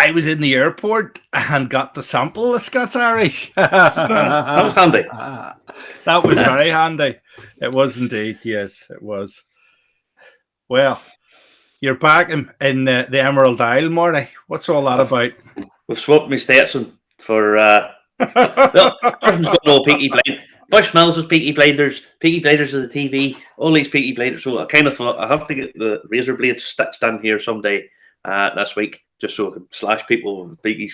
I was in the airport and got to sample the Scots Irish. That was handy. That was very handy. It was indeed. Yes, it was. Well, you're back in the Emerald Isle, Marty. What's all that about? We've swapped my Stetson for... well, everyone's got no Peaky Blinders. Bushmills was Peaky Blinders. Peaky Blinders of the TV. All these Peaky Blinders. So I kind of thought I have to get the razor blade sticks down here someday this week, just so I can slash people with Peakies.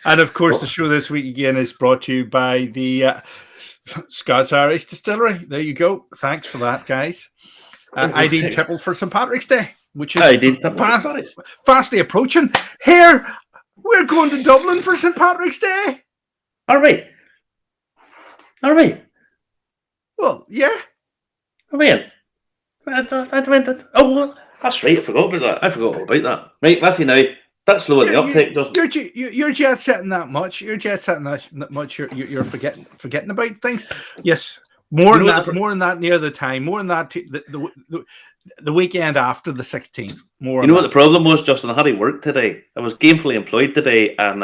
And of course, the show this week again is brought to you by the Scots Irish Distillery. There you go. Thanks for that, guys. ID Tipple for St. Patrick's Day, which is fastly approaching. Here, we're going to Dublin for St. Patrick's Day. Are we? Well, yeah. I mean, oh, well, that's right. I forgot about that. Right, Matthew, now that's slow in the uptake, doesn't it? You're jet setting that much. You're forgetting about things. Yes, more than that near the time. More than that the weekend after the 16th. More. You know what the problem was, Justin? I had to work today. I was gainfully employed today, and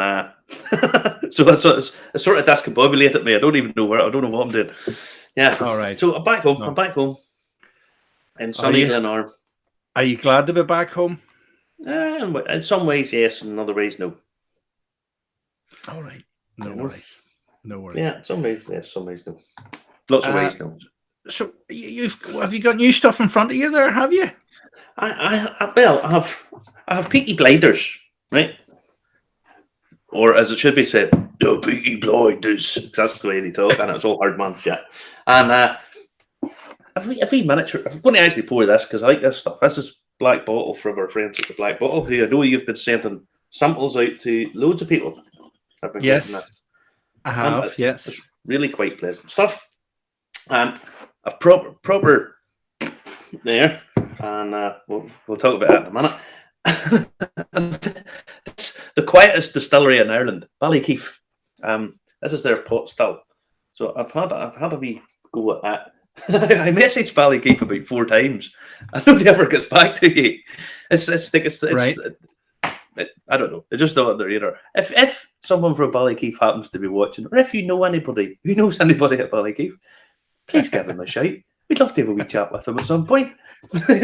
so it's sort of discombobulated me. I don't know what I'm doing. Yeah. All right. So I'm back home. I'm back home in sunny Glenarm. Are you glad to be back home? In some ways, yes. In other ways, no. All right. No worries. Yeah, some ways, yes. Some ways, no. Lots of ways, no. So have you got new stuff in front of you there? Have you? I have Peaky Blinders, right? Or as it should be said, the Peaky Blinders. That's the way they talk, and it's all hard man shit. And every miniature, I'm going to actually pour this because I like this stuff. This is Black Bottle from our friends at the Black Bottle, who I know you've been sending samples out to loads of people. Yes, I have. Yes, it's really quite pleasant stuff. A proper there, and we'll talk about that in a minute. It's the quietest distillery in Ireland, Ballykeefe. This is their pot still. So I've had a wee go at that. I messaged Ballykeefe about 4 times. I nobody ever gets back to you. It's right. I don't know. They're just not on their radar. If someone from Ballykeefe happens to be watching, or if you know anybody who knows anybody at Ballykeefe, please give them a shout. We'd love to have a wee chat with them at some point.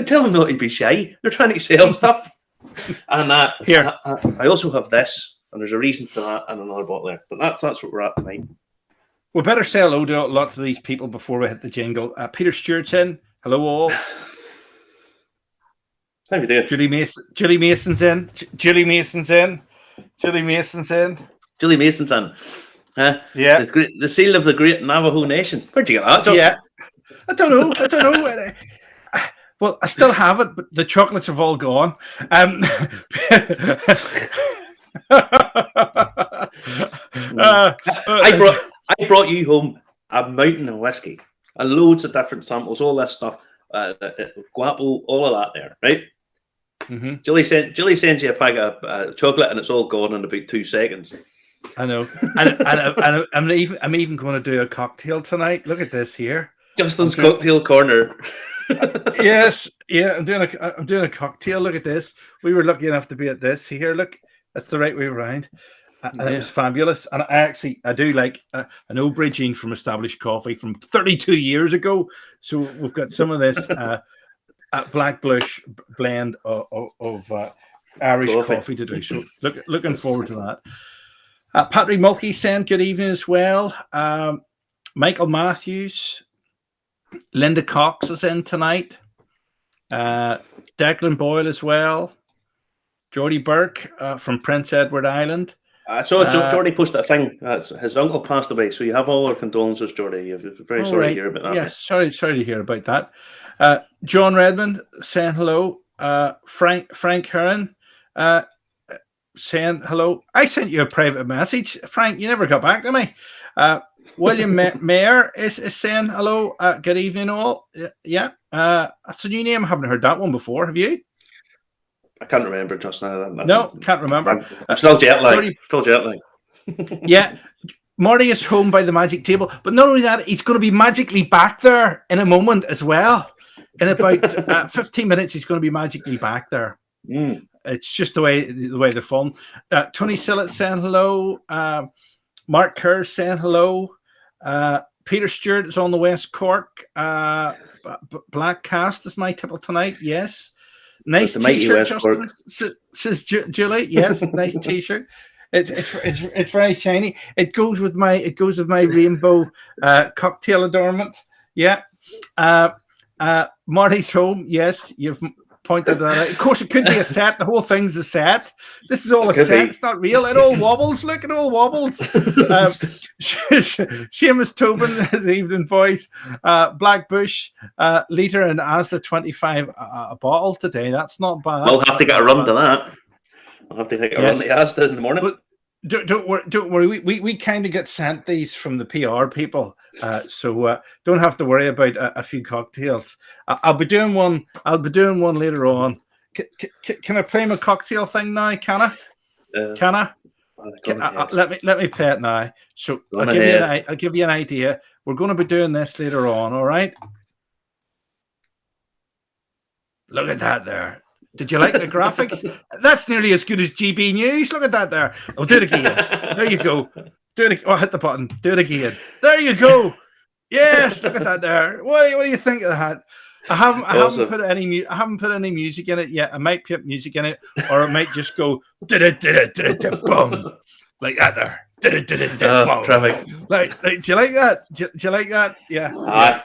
Tell them not to be shy. They're trying to sell stuff. And here, I also have this, and there's a reason for that, and another bottle there. But that's what we're at tonight. We better say hello to a lot of these people before we hit the jingle. Peter Stewart's in. Hello, all. How you doing? Julie Mason's in. Julie Mason's in. Yeah. The seal of the great Navajo Nation. Where'd you get that, Justin? Yeah. I don't know. Well, I still have it, but the chocolates have all gone. I brought you home a mountain of whiskey and loads of different samples, all this stuff, guapo, all of that there, right? Mm-hmm. Julie sends you a pack of chocolate and it's all gone in about 2 seconds. I know, and I'm even going to do a cocktail tonight. Look at this here, Justin's cocktail corner. Yes, yeah, I'm doing a cocktail. Look at this. We were lucky enough to be at this. See here, look, that's the right way around, and it was fabulous. And I do like an aubergine from Established Coffee from 32 years ago. So we've got some of this black blush blend of Irish coffee to do. So looking forward to that. Patrick Mulkey sent good evening as well. Michael Matthews, Linda Cox is in tonight. Declan Boyle as well. Geordie Burke from Prince Edward Island. I saw Geordie post a thing. His uncle passed away, so you have all our condolences, Geordie. I'm very sorry to hear about that. Yes, sorry to hear about that. John Redmond saying hello. Frank Heron saying hello. I sent you a private message, Frank. You never got back to me. William Mayer is saying hello. Good evening, all. Yeah, that's a new name. I haven't heard that one before. Have you? I can't remember just now. No, can't remember. I'm still jet lagged. Yeah, Marty is home by the magic table. But not only that, he's going to be magically back there in a moment as well. In about 15 minutes, he's going to be magically back there. it's just the way they're filmed. Tony Sillett saying hello. Mark Kerr saying hello. Peter Stewart is on the West Cork. Black Cast is my tipple tonight. Yes. Nice t-shirt, Justin, says Julie. Yes, nice t-shirt. It's very shiny. It goes with my rainbow cocktail adornment. Yeah. Marty's home. Yes, you've pointed that out. Of course, it could be a set. The whole thing's a set. This is all a set. It's not real. It all wobbles. Look, it all wobbles. Seamus Tobin, his evening voice. Blackbush, litre and Asda 25 a bottle today. That's not bad. We'll have to get a run to that. I'll have to take a run to Asda in the morning. But don't worry. We kind of get sent these from the PR people, so don't have to worry about a few cocktails. I'll be doing one. Later on. Can I play my cocktail thing now? Can I? Let me play it now. So I'll give you an idea. We're going to be doing this later on. All right. Look at that there. Did you like the graphics? That's nearly as good as GB News. Look at that there. I'll do it again. There you go. Do it. Oh, hit the button. Do it again. There you go. Yes, look at that there. What do you think of that? I haven't put any music in it yet. I might put music in it, or it might just go boom like that there. Traffic. Like, do you like that? Do you like that? Yeah.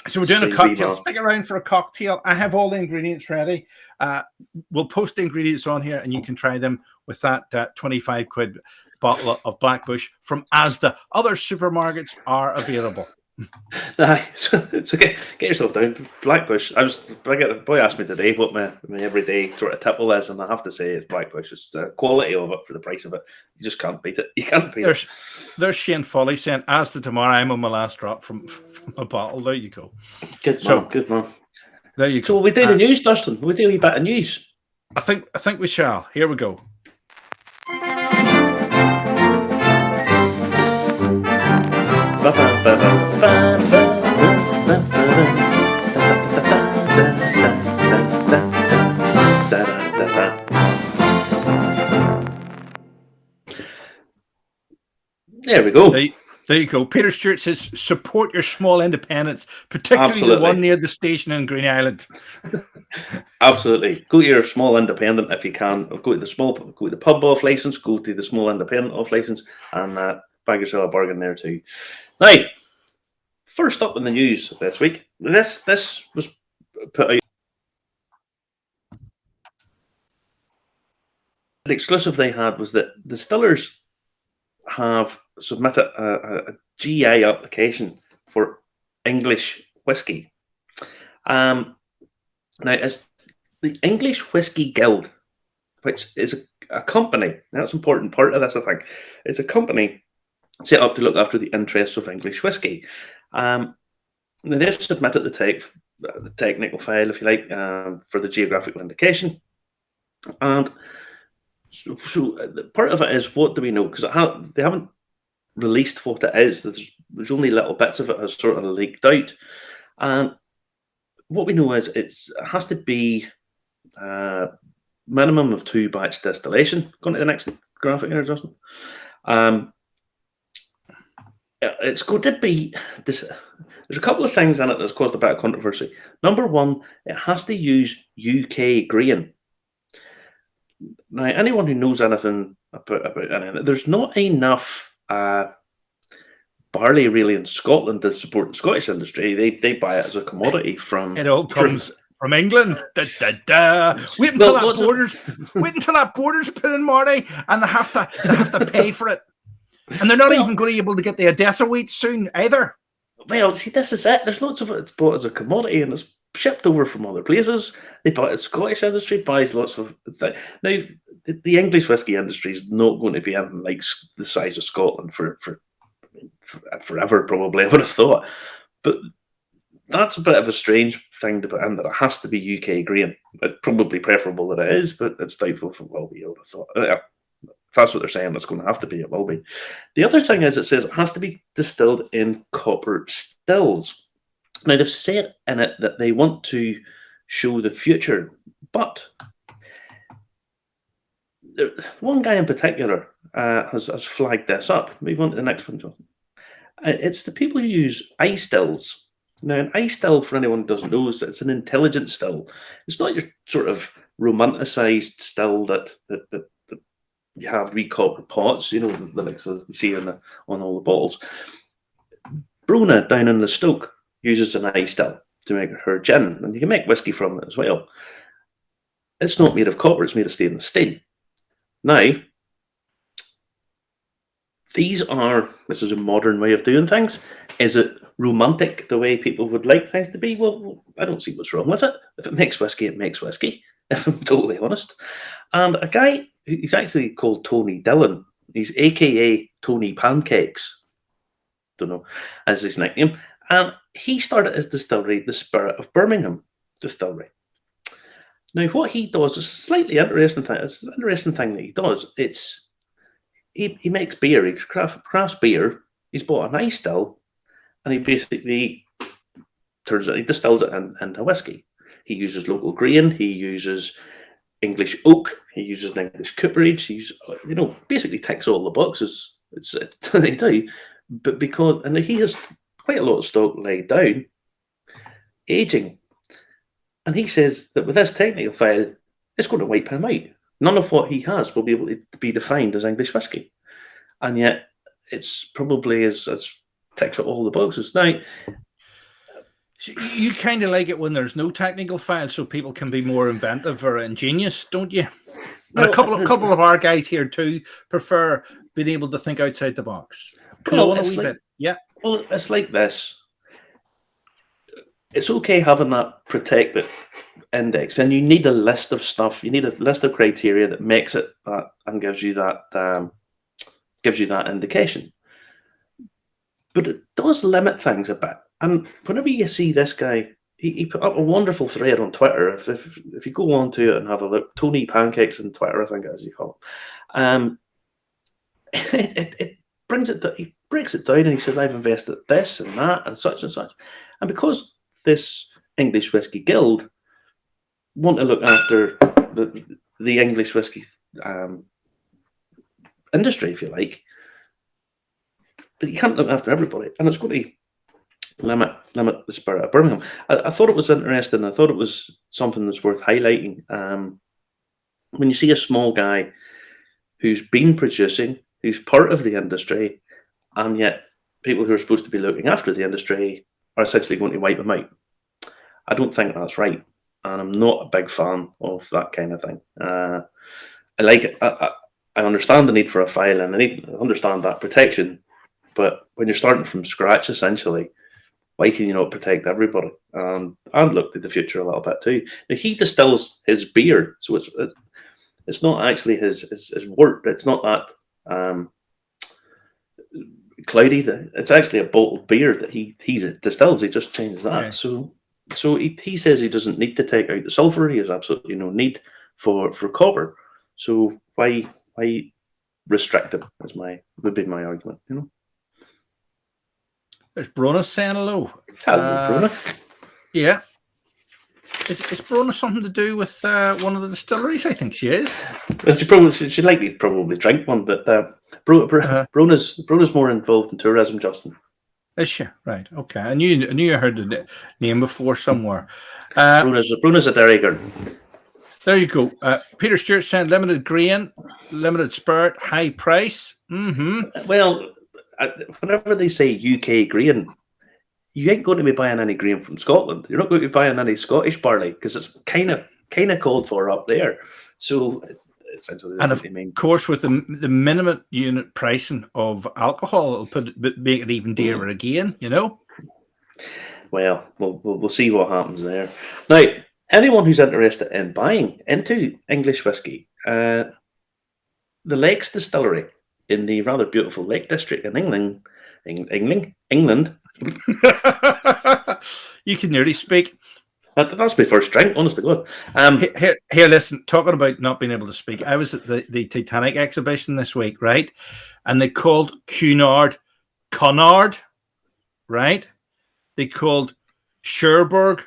So we're doing a cocktail. Stick around for a cocktail. I have all the ingredients ready. We'll post the ingredients on here, and you can try them with that 25 quid bottle of Blackbush from Asda. Other supermarkets are available. It's okay. Get yourself down. Blackbush. A boy asked me today what my everyday sort of tipple is, and I have to say it's Blackbush. It's the quality of it for the price of it. You just can't beat it. You can't beat it. There's Shane Foley saying, Asda tomorrow. I'm on my last drop from a bottle. There you go. Good man. There you go. So we do the news, Dustin. We do a wee bit of news. I think we shall. Here we go. There we go. There you go. Peter Stewart says, support your small independents, particularly the one near the station in Green Island. Absolutely. Go to your small independent if you can. Go to the pub off license, go to the small independent off license, and bag yourself a bargain there too. Now, first up in the news this week, this was put out. The exclusive they had was that distillers have submitted a GI application for English whiskey. Now, it's the English Whiskey Guild, which is a company. That's an important part of this, I think. It's a company set up to look after the interests of English whiskey. They've submitted the technical file, if you like, for the geographical indication. And so part of it is, what do we know? Because they haven't released what it is. There's only little bits of it has sort of leaked out. And what we know is it has to be minimum of 2 batch distillation. Going to the next graphic here, Justin. It's going to be this. There's a couple of things in it that's caused a bit of controversy. Number one, it has to use UK grain. Now, anyone who knows anything about anything, there's not enough barley really in Scotland to support the Scottish industry. They buy it as a commodity from. It all comes from England. Wait until that border's put in, Marty, and they have to pay for it. And they're not even going to be able to get the Odessa wheat soon either. Well, see, this is it. There's lots of it that's bought as a commodity, and it's shipped over from other places. They buy it. Scottish industry buys lots of things. Now, the English whiskey industry is not going to be anything like the size of Scotland for forever, probably, I would have thought. But that's a bit of a strange thing to put in, that it has to be UK grain. It's probably preferable that it is, but it's doubtful if it will be, I would have thought. If that's what they're saying, it's going to have to be, it will be. The other thing is, it says it has to be distilled in copper stills. Now, they've said in it that they want to show the future, but one guy in particular has flagged this up. Move on to the next one, John. It's the people who use eye stills. Now, an eye still, for anyone who doesn't know, is it's an intelligent still. It's not your sort of romanticized still that you have wee copper pots, the likes of you see on all the bottles. Bruna down in the Stoke uses an eye still to make her gin, and you can make whiskey from it as well. It's not made of copper; it's made of stainless steel. Now, this is a modern way of doing things. Is it romantic the way people would like things to be? Well, I don't see what's wrong with it. If it makes whiskey, it makes whiskey, if I'm totally honest. And a guy, he's actually called Tony Dillon. He's AKA Tony Pancakes. Don't know, as his nickname. And he started his distillery, the Spirit of Birmingham Distillery. Now, what he does is a slightly interesting thing. It's an interesting thing that he does. He makes beer. He crafts beer. He's bought an eye still, and he basically he distills it into whiskey. He uses local grain. He uses English oak. He uses an English cooperage. He's basically ticks all the boxes. They do, but and he has quite a lot of stock laid down, aging, and he says that with this technical file, it's going to wipe him out. None of what he has will be able to be defined as English whiskey, and yet it's probably as ticks all the boxes. Now, you kind of like it when there's no technical file, so people can be more inventive or ingenious, don't you? Well, a couple of our guys here too prefer being able to think outside the box. Yeah. Well, it's like this. It's okay having that protected index, and you need a list of stuff. You need a list of criteria that makes it that and gives you that indication. But it does limit things a bit. And whenever you see this guy, he put up a wonderful thread on Twitter. If you go on to it and have a look, Tony Pancakes on Twitter, I think as you call it. It brings it. He breaks it down and he says, "I've invested this and that and such and such," and because this English Whiskey Guild want to look after the English whiskey industry, if you like, but you can't look after everybody, and it's going to limit the Spirit of Birmingham. I thought it was interesting. I thought it was something that's worth highlighting. When you see a small guy who's been producing, who's part of the industry, and yet people who are supposed to be looking after the industry are essentially going to wipe them out. I don't think that's right, and I'm not a big fan of that kind of thing. I like it. I understand the need for a file, and I understand that protection, but when you're starting from scratch, essentially, why can you not protect everybody and look to the future a little bit too? Now, he distills his beer, so it's not actually his wort. It's not that cloudy. It's actually a bottled beer that he distills. He just changes that. Okay. So he says he doesn't need to take out the sulfur. He has absolutely no need for copper. So why restrict it? Would be my argument. There's Bruna saying hello. Hello, Bruna. Yeah. Is Bruna something to do with one of the distilleries? I think she is. Well, she'd likely probably drink one, but Bruna's more involved in tourism, Justin. Is she? Right. Okay. I knew I heard the name before somewhere. Bruna's a dairy girl. There you go. Peter Stewart saying limited grain, limited spirit, high price. Mm-hmm. Well, whenever they say UK grain, you ain't going to be buying any grain from Scotland. You're not going to be buying any Scottish barley because it's kind of called for up there. So essentially, and of course, with the minimum unit pricing of alcohol, it'll make it even dearer again. Well, we'll see what happens there. Now, anyone who's interested in buying into English whiskey, the Lakes Distillery in the rather beautiful Lake District in England. You can nearly speak. That's my first drink, honest to God. Here, listen, talking about not being able to speak, I was at the Titanic exhibition this week, right? And they called Cunard, right? They called Cherbourg,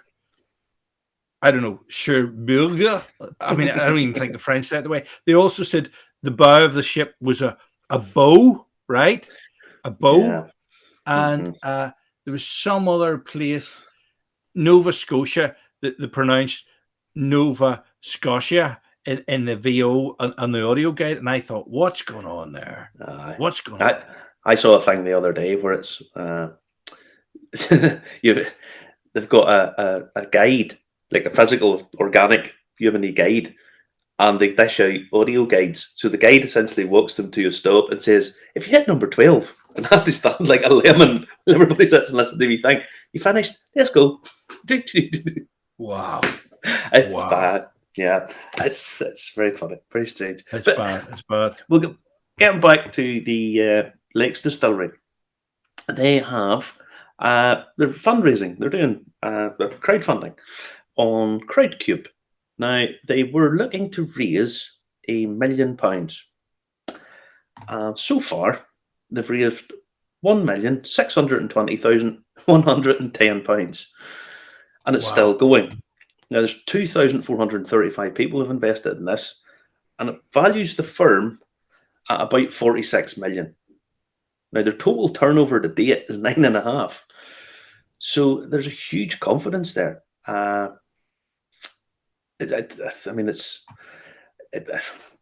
I don't know, Cherbourg. I mean, I don't even think the French said it the way. They also said the bow of the ship was a bow, right? A bow. Yeah. And there was some other place, Nova Scotia, that they pronounced Nova Scotia in the VO on the audio guide. And I thought, what's going on there? What's going on? I saw a thing the other day where it's they've got a guide, like a physical, organic human guide, and they dish out audio guides. So the guide essentially walks them to a stop and says, if you hit number 12, and has to stand like a lemon, everybody sits and listens to me think, you finished? Let's go. Wow. It's bad. Yeah. It's very funny. Very strange. It's bad. It's bad. We'll get back to the Lakes Distillery. They have they're fundraising. They're doing crowdfunding on Crowdcube. Now, they were looking to raise £1 million. So far, they've raised £1,620,110. And it's still going. Now, there's 2,435 people who've invested in this, and it values the firm at about 46 million. Now, their total turnover to date is 9.5. So there's a huge confidence there. I mean,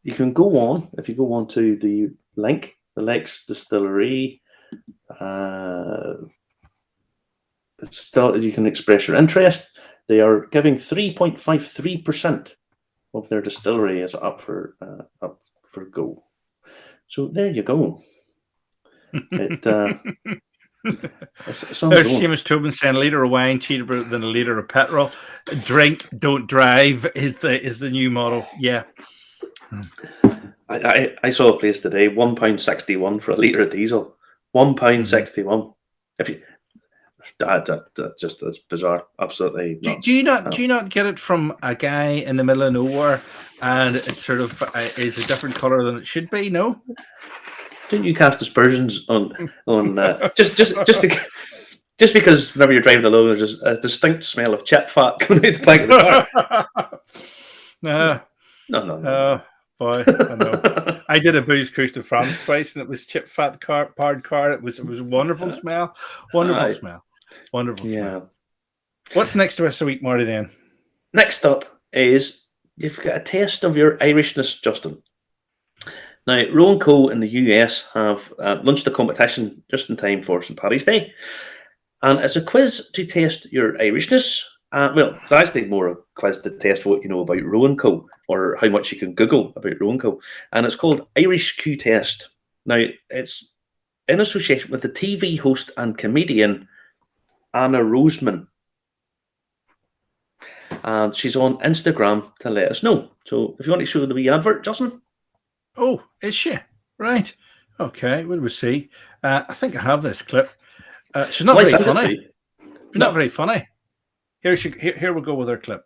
you can go on, if you go on to the link, the Lakes Distillery, it's still, you can express your interest. They are giving 3.53% of their distillery is up for go. So there you go. There's Seamus Tobin saying a litre of wine cheaper than a litre of petrol. Drink, don't drive is the new motto. Yeah. I saw a place today, £1.61 for a litre of diesel. £1.61. If you that's bizarre. Absolutely. Do you not get it from a guy in the middle of nowhere, and it's sort of is a different colour than it should be? No. Didn't you cast aspersions on just because whenever you're driving along, there's a distinct smell of chip fat coming out the back of the car? No. Boy, I know. I did a booze cruise to France twice, and it was chip fat powered car. It was a wonderful smell. Wonderful smell. What's next to us a week, Marty? Then next up is you've got a taste of your Irishness, Justin. Now, Roe & Co. in the US have launched a competition just in time for St. Paddy's Day. And it's a quiz to test your Irishness. Well, it's actually more a quiz to test what you know about Roe & Co. or how much you can Google about Roe & Co. And it's called Irish Q Test. Now, it's in association with the TV host and comedian Anna Roseman. And she's on Instagram to let us know. So if you want to show the wee advert, Justin. Oh, is she? Right. Okay, what do we see? I think I have this clip. She's not very funny. She's not very funny. Here we go with her clip.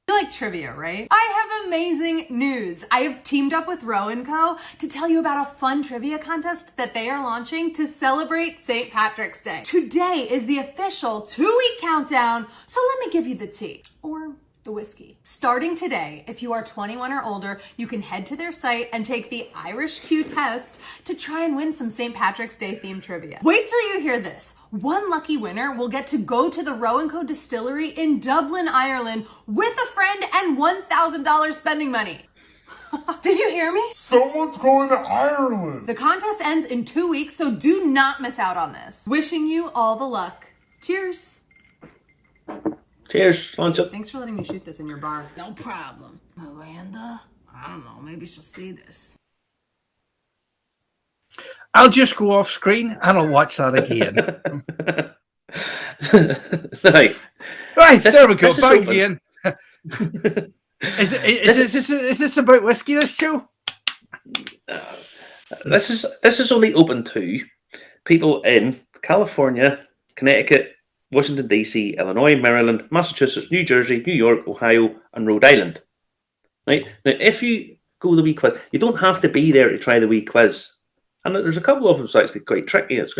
You like trivia, right? I have amazing news. I have teamed up with Roe & Co. to tell you about a fun trivia contest that they are launching to celebrate St. Patrick's Day. Today is the official 2-week countdown, so let me give you the tea. Or the whiskey. Starting today, if you are 21 or older, you can head to their site and take the Irish Q test to try and win some St. Patrick's Day themed trivia. Wait till you hear this. One lucky winner will get to go to the Roe & Co. Distillery in Dublin, Ireland with a friend and $1,000 spending money. Did you hear me? Someone's going to Ireland. The contest ends in 2 weeks, so do not miss out on this. Wishing you all the luck. Cheers. Cheers, Lancha. Thanks for letting me shoot this in your bar. No problem. Miranda? I don't know. Maybe she'll see this. I'll just go off screen and I'll watch that again. Right, there we go. Back again. Is this about whiskey? This show? This is only open to people in California, Connecticut, Washington, D.C., Illinois, Maryland, Massachusetts, New Jersey, New York, Ohio, and Rhode Island. Right? Now, if you go the wee quiz, you don't have to be there to try the wee quiz. And there's a couple of them that's actually quite tricky. It's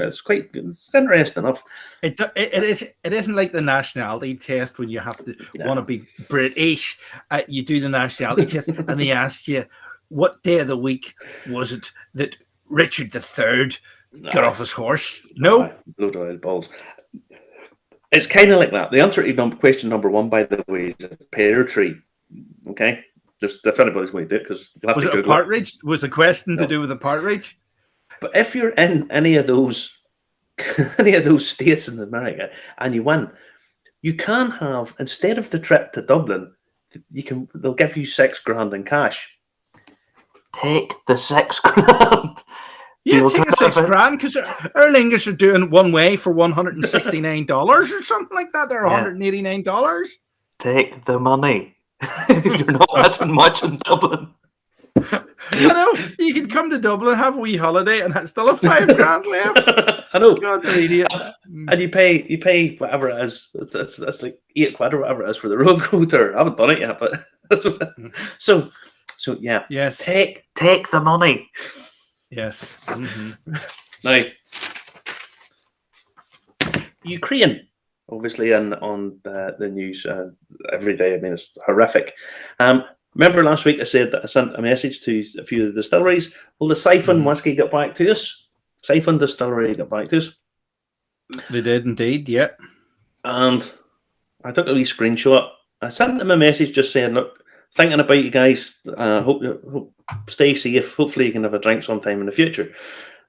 interesting enough. It isn't like the nationality test when you have to want to be British. You do the nationality test, and they ask you, what day of the week was it that Richard III got off his horse? No, blood oil balls. It's kind of like that. The answer to question number 1, by the way, is a pear tree. Okay, just if anybody's going to do it, because was it a partridge? Was the question to do with a partridge? But if you're in any of those states in America and you win, you can have, instead of the trip to Dublin, they'll give you $6,000 in cash. Take the $6,000. Yeah, take the $6,000 because Aer Lingus are doing one way for $169 or something like that. They're $189. Take the money. You're not missing much in Dublin. I know, you can come to Dublin, have a wee holiday, and still have $5,000 left. I know. God, they're idiots. And you pay whatever it is. It's like £8 or whatever it is for the road crew tour. I haven't done it yet, but that's what. So yeah. Yes. Take the money. Yes. Mm-hmm. Now, Ukraine, obviously, on the news every day. I mean, it's horrific. Remember last week I said that I sent a message to a few of the distilleries. Well, the Siphon Whisky got back to us. Siphon Distillery got back to us. They did indeed, yeah. And I took a wee screenshot. I sent them a message just saying, look, thinking about you guys. Hope stay safe. Hopefully you can have a drink sometime in the future.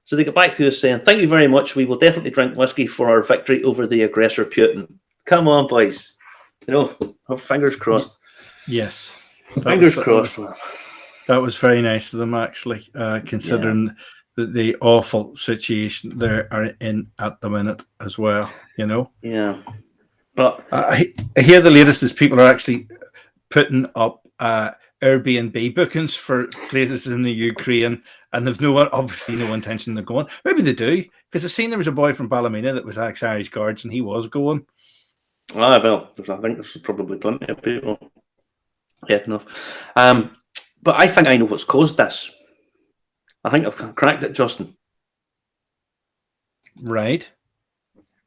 So they got back to us saying, thank you very much. We will definitely drink whiskey for our victory over the aggressor Putin. Come on, boys. You know, have fingers crossed. Yes. Fingers crossed. That was very nice of them, actually, considering the awful situation they are in at the minute as well, you know? Yeah. But I hear the latest is people are actually putting up Airbnb bookings for places in the Ukraine, and they've obviously no intention of going. Maybe they do, because I've seen there was a boy from Ballymena that was ex-Irish Guards, and he was going. Well, I think there's probably plenty of people. Yeah, enough. But I think I know what's caused this. I think I've cracked it, Justin. Right.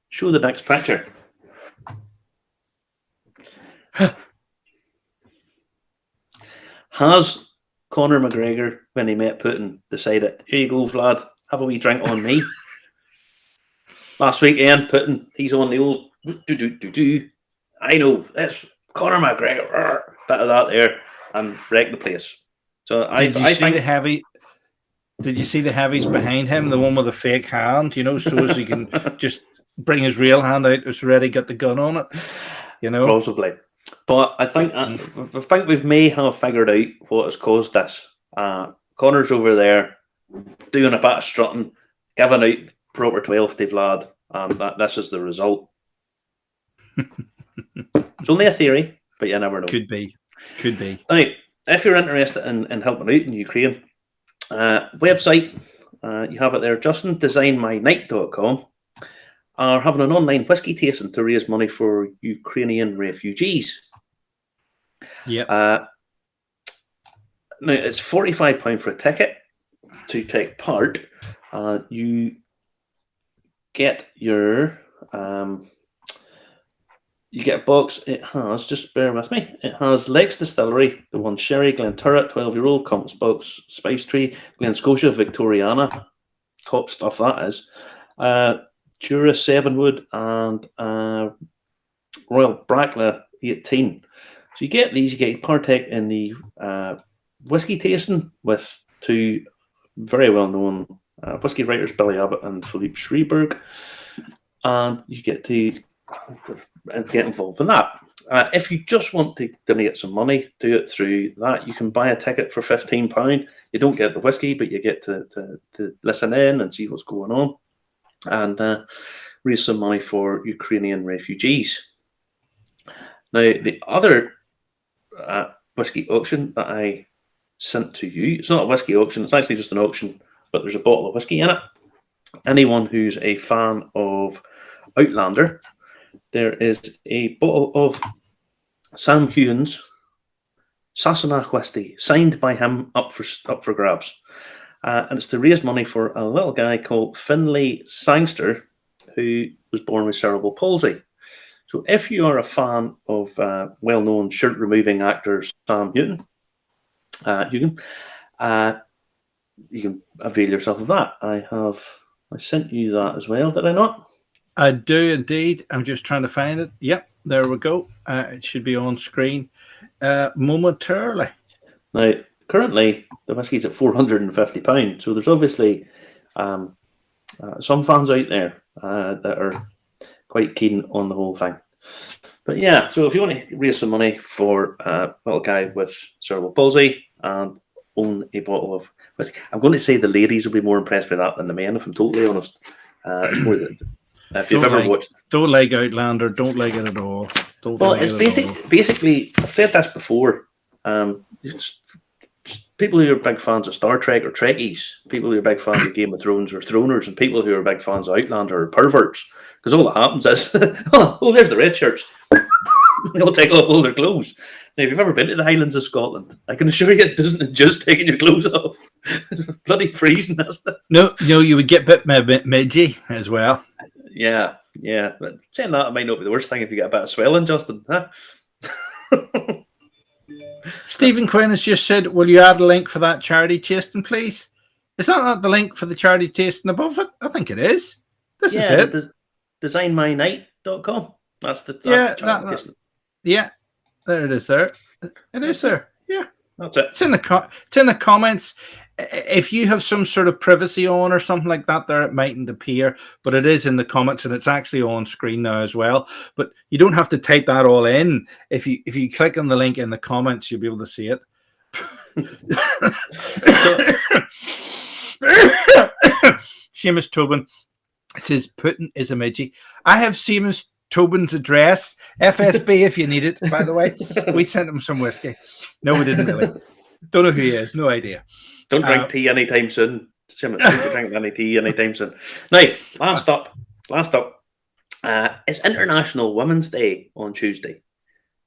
Show the next picture. Has Conor McGregor, when he met Putin, decided, here you go, Vlad, have a wee drink on me? Last weekend, Putin, he's on the old do. I know, that's Conor McGregor. Bit of that there, and wreck the place. So Did you see the heavies behind him? The one with the fake hand, you know, so as he can just bring his real hand out, it's ready, got the gun on it. You know, possibly. But I think we may have figured out what has caused this. Connor's over there doing a bit of strutting, giving out proper 12 to Vlad, and this is the result. It's only a theory, but you never know. Could be. Now, if you're interested in helping out in Ukraine, website, you have it there, JustinDesignMyNight.com, are having an online whiskey tasting to raise money for Ukrainian refugees. Yeah. Now, it's £45 for a ticket to take part. You get your... you get a box. It has, just bear with me, it has Lex Distillery, the one Sherry, Glenturret, 12-year-old, Compass Box, Spice Tree, Glen Scotia, Victoriana, top stuff that is, Jura, Sevenwood, and Royal Brackla, 18. So you get these, you get to partake in the whiskey tasting with two very well-known whiskey writers, Billy Abbott and Philippe Schreiberg, and you get to get involved in that. If you just want to donate some money, do it through that. You can buy a ticket for £15. You don't get the whiskey, but you get to listen in and see what's going on and raise some money for Ukrainian refugees. Now, the other whiskey auction that I sent to you, it's not a whiskey auction, it's actually just an auction, but there's a bottle of whiskey in it. Anyone who's a fan of Outlander, there is a bottle of Sam Heughan's Sassenach whiskey, signed by him, up for grabs. and it's to raise money for a little guy called Finlay Sangster, who was born with cerebral palsy. So if you are a fan of well-known shirt-removing actor Sam Newton, you can avail yourself of that. I sent you that as well, did I not? I do indeed. I'm just trying to find it. Yep, there we go. It should be on screen momentarily. Now, currently, the whiskey's at £450, so there's obviously some fans out there that are quite keen on the whole thing. But yeah, so if you want to raise some money for a little guy with cerebral palsy and own a bottle of whiskey, I'm going to say the ladies will be more impressed by that than the men, if I'm totally honest. It's more that if you've ever watched, don't like Outlander, don't like it at all. It's basically I've said this before. People who are big fans of Star Trek or Trekkies, people who are big fans of Game of Thrones or Throners, and people who are big fans of Outlander are perverts. Because all that happens is, oh, there's the red shirts. They'll take off all their clothes. Now, if you've ever been to the Highlands of Scotland, I can assure you it doesn't just taking your clothes off. Bloody freezing, isn't it? No, you would get bit midgy as well. Yeah. But saying that, it might not be the worst thing if you get a bit of swelling, Justin. Huh? Stephen Quinn has just said, will you add a link for that charity tasting, please? Is that not the link for the charity tasting above it? I think it is. This is it. Designmynight.com. That's the charity tasting. Yeah, there it is there. It is there. Yeah. That's it. It's in the comments. If you have some sort of privacy on or something like that there, it mightn't appear, but it is in the comments and it's actually on screen now as well. But you don't have to type that all in. If you click on the link in the comments, you'll be able to see it. Seamus Tobin, it says Putin is a midgie. I have Seamus Tobin's address, FSB, if you need it, by the way. We sent him some whiskey. No, we didn't really. Don't know who he is. No idea. Don't drink tea anytime soon. Seamus, don't drink any tea anytime soon. Now, last up. It's International Women's Day on Tuesday.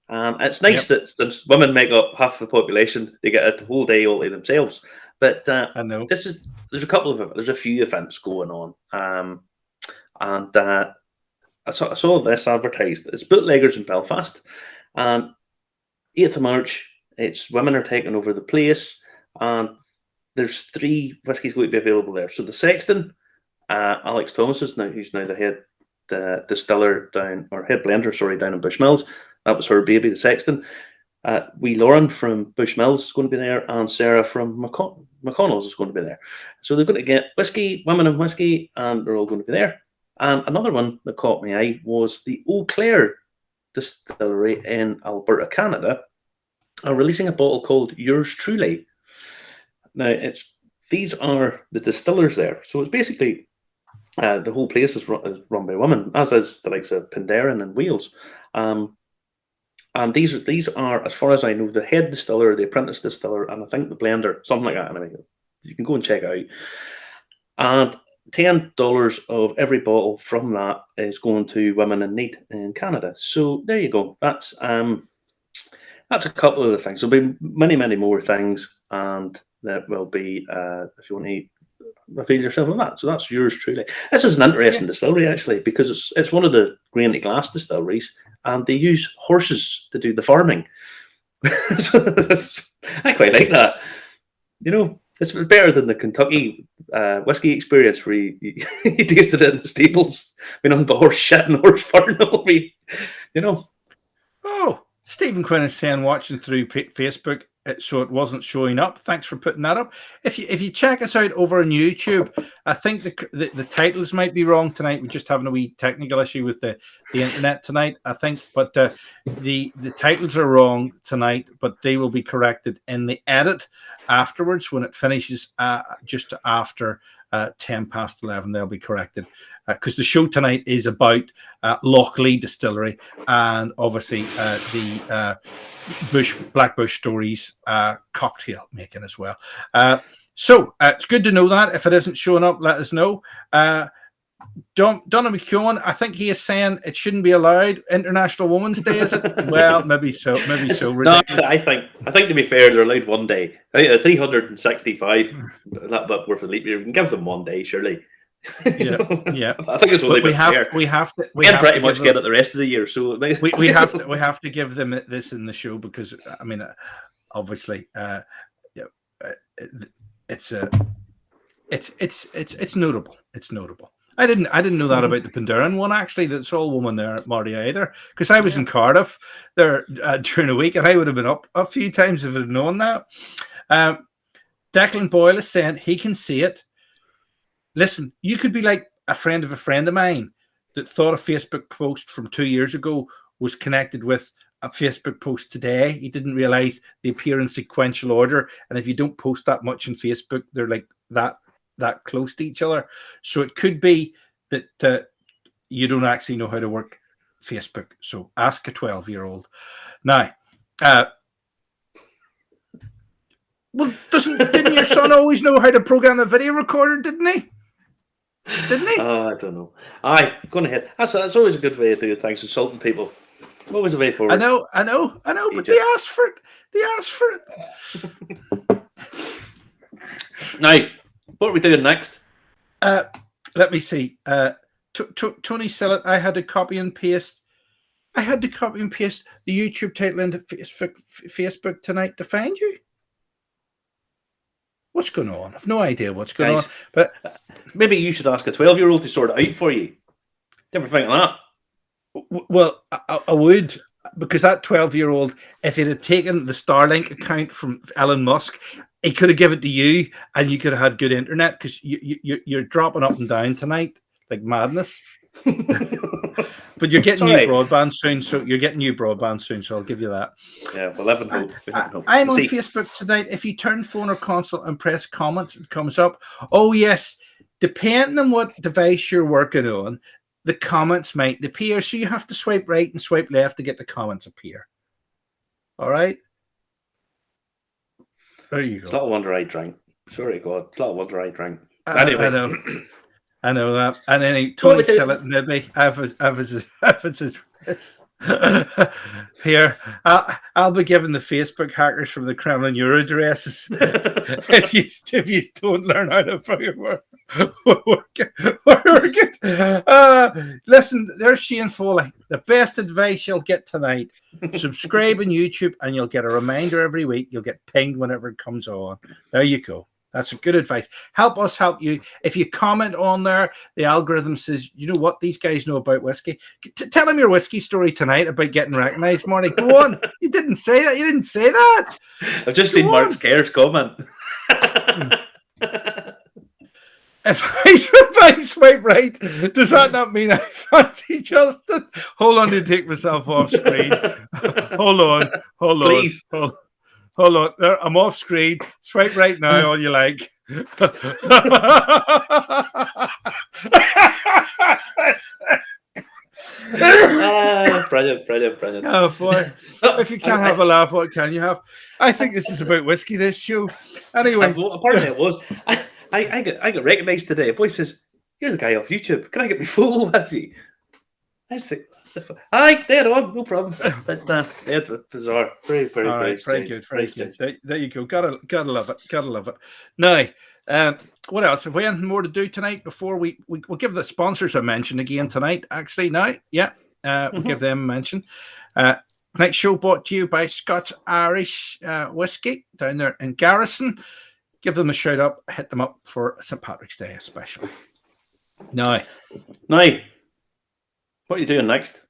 It's nice that since women make up half the population, they get a whole day all to themselves. But I know there's a few events going on, and I saw this advertised. It's Bootleggers in Belfast. 8th of March. It's women are taking over the place, and there's 3 whiskies going to be available there. So the Sexton, Alex Thomas who's now the head distiller down in Bushmills. That was her baby, the Sexton. Wee Lauren from Bushmills is going to be there, and Sarah from McConnell's is going to be there. So they're going to get whiskey, women and whiskey, and they're all going to be there. And another one that caught my eye was the Eau Claire Distillery in Alberta, Canada, are releasing a bottle called Yours Truly. Now, these are the distillers there. So it's basically the whole place is run by women, as is the likes of Pinderrin and Wales. And these are, as far as I know, the head distiller, the apprentice distiller, and I think the blender, something like that. Anyway, you can go and check it out. And $10 of every bottle from that is going to women in need in Canada. So there you go. That's a couple of the things. There'll be many, many more things, and that will be if you want to avail yourself of that. So that's Yours Truly. This is an interesting distillery actually, because it's one of the grain to glass distilleries, and they use horses to do the farming. So I quite like that. You know, it's better than the Kentucky whiskey experience where you tasted it in the stables. We know about horse shit and horse farting. You know. Oh. Stephen Quinn is saying watching through Facebook, so it wasn't showing up. Thanks for putting that up. If you check us out over on YouTube, I think the titles might be wrong tonight. We're just having a wee technical issue with the internet tonight, I think. But the titles are wrong tonight, but they will be corrected in the edit afterwards when it finishes just after 11:10. They'll be corrected. Because the show tonight is about Lochlea Distillery and obviously the Black Bush Stories cocktail making as well. So it's good to know that. If it isn't showing up, let us know. Donna McKeown, I think he is saying it shouldn't be allowed. International Women's Day, is it? Well, maybe so. Maybe so. No, Ridiculous. I think to be fair, they're allowed one day. 365 that bit worth of leap year. We can give them one day, surely. Yeah. I think it's only We have fair. to. We can pretty much get it the rest of the year. So we have to give them this in the show because I mean, obviously, it's notable. It's notable. I didn't know that about the Penderyn one actually. That's all woman there at Marty either. Because I was in Cardiff there during the week, and I would have been up a few times if I'd known that. Declan Boyle is saying he can see it. Listen, you could be like a friend of mine that thought a Facebook post from 2 years ago was connected with a Facebook post today. He didn't realize they appear in sequential order, and if you don't post that much in Facebook, they're like that close to each other. So it could be that you don't actually know how to work Facebook. So ask a 12-year-old. Now, well, didn't your son always know how to program a video recorder, didn't he? Didn't he? I don't know. Go on ahead. That's always a good way of doing things, insulting people. Always a way forward. I know, but they asked for it. Now, what are we doing next? Let me see. Tony Sillett, I had to copy and paste the YouTube title into Facebook tonight to find you. What's going on? I've no idea what's going on. But maybe you should ask a 12-year-old to sort it out for you. Never think of that. Well, I would, because that 12-year-old, if it had taken the Starlink account from Elon Musk, he could have given it to you, and you could have had good internet because you're dropping up and down tonight like madness. But you're getting new broadband soon, so I'll give you that. Yeah, we'll have hope. I'm on Facebook tonight. If you turn phone or console and press comments, it comes up. Oh yes, depending on what device you're working on, the comments might appear. So you have to swipe right and swipe left to get the comments appear. All right. There you go. It's not a wonder I drank. Sorry, God. It's not a wonder I drank. Anyway. I know that. And then Tony Sillett, maybe. Here, I'll be giving the Facebook hackers from the Kremlin your addresses if you don't learn how to fucking work it. Listen, there's Shane Foley. The best advice you'll get tonight: subscribe on YouTube, and you'll get a reminder every week. You'll get pinged whenever it comes on. There you go. That's a good advice. Help us help you. If you comment on there, the algorithm says, you know what, these guys know about whiskey. Tell them your whiskey story tonight about getting recognized, Marty. Go on. You didn't say that. I've just seen Mark Care's comment. If I swipe right, does that not mean I fancy Justin? Hold on to take myself off screen. Hold on. Please. Hold on, there, I'm off screen. Swipe right now, all you like. Brilliant. Oh boy! If you can't have a laugh, what can you have? I think this is about whiskey. This show, anyway. Apparently, it was. I got recognised today. A boy says, "You're the guy off YouTube. Can I get my photo with you?" I just think. Aye, dead on, no problem. But it's bizarre, very good, very good. There you go. Gotta love it. Now, what else? Have we anything more to do tonight before we'll give the sponsors a mention again tonight? Actually, now, we'll give them a mention. Next show brought to you by Scots Irish Whisky down there in Garrison. Give them a shout out. Hit them up for St. Patrick's Day, especially. Now, what are you doing next?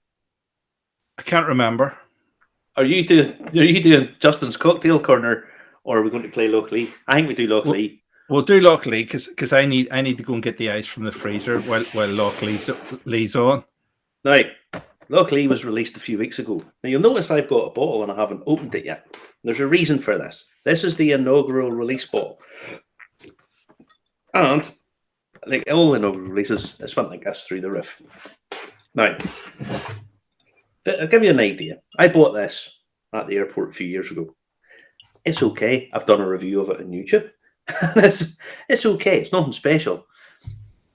I can't remember. Are you doing Justin's cocktail corner, or are we going to play Lochlea? I think we do Lochlea. We'll do Lochlea because I need to go and get the ice from the freezer while Lochlea's on. Now, Lochlea was released a few weeks ago. Now you'll notice I've got a bottle and I haven't opened it yet. There's a reason for this. This is the inaugural release bottle, and like all inaugural releases, it's went like this through the roof. Now, I'll give you an idea. I bought this at the airport a few years ago. It's okay. I've done a review of it on YouTube. It's okay. It's nothing special.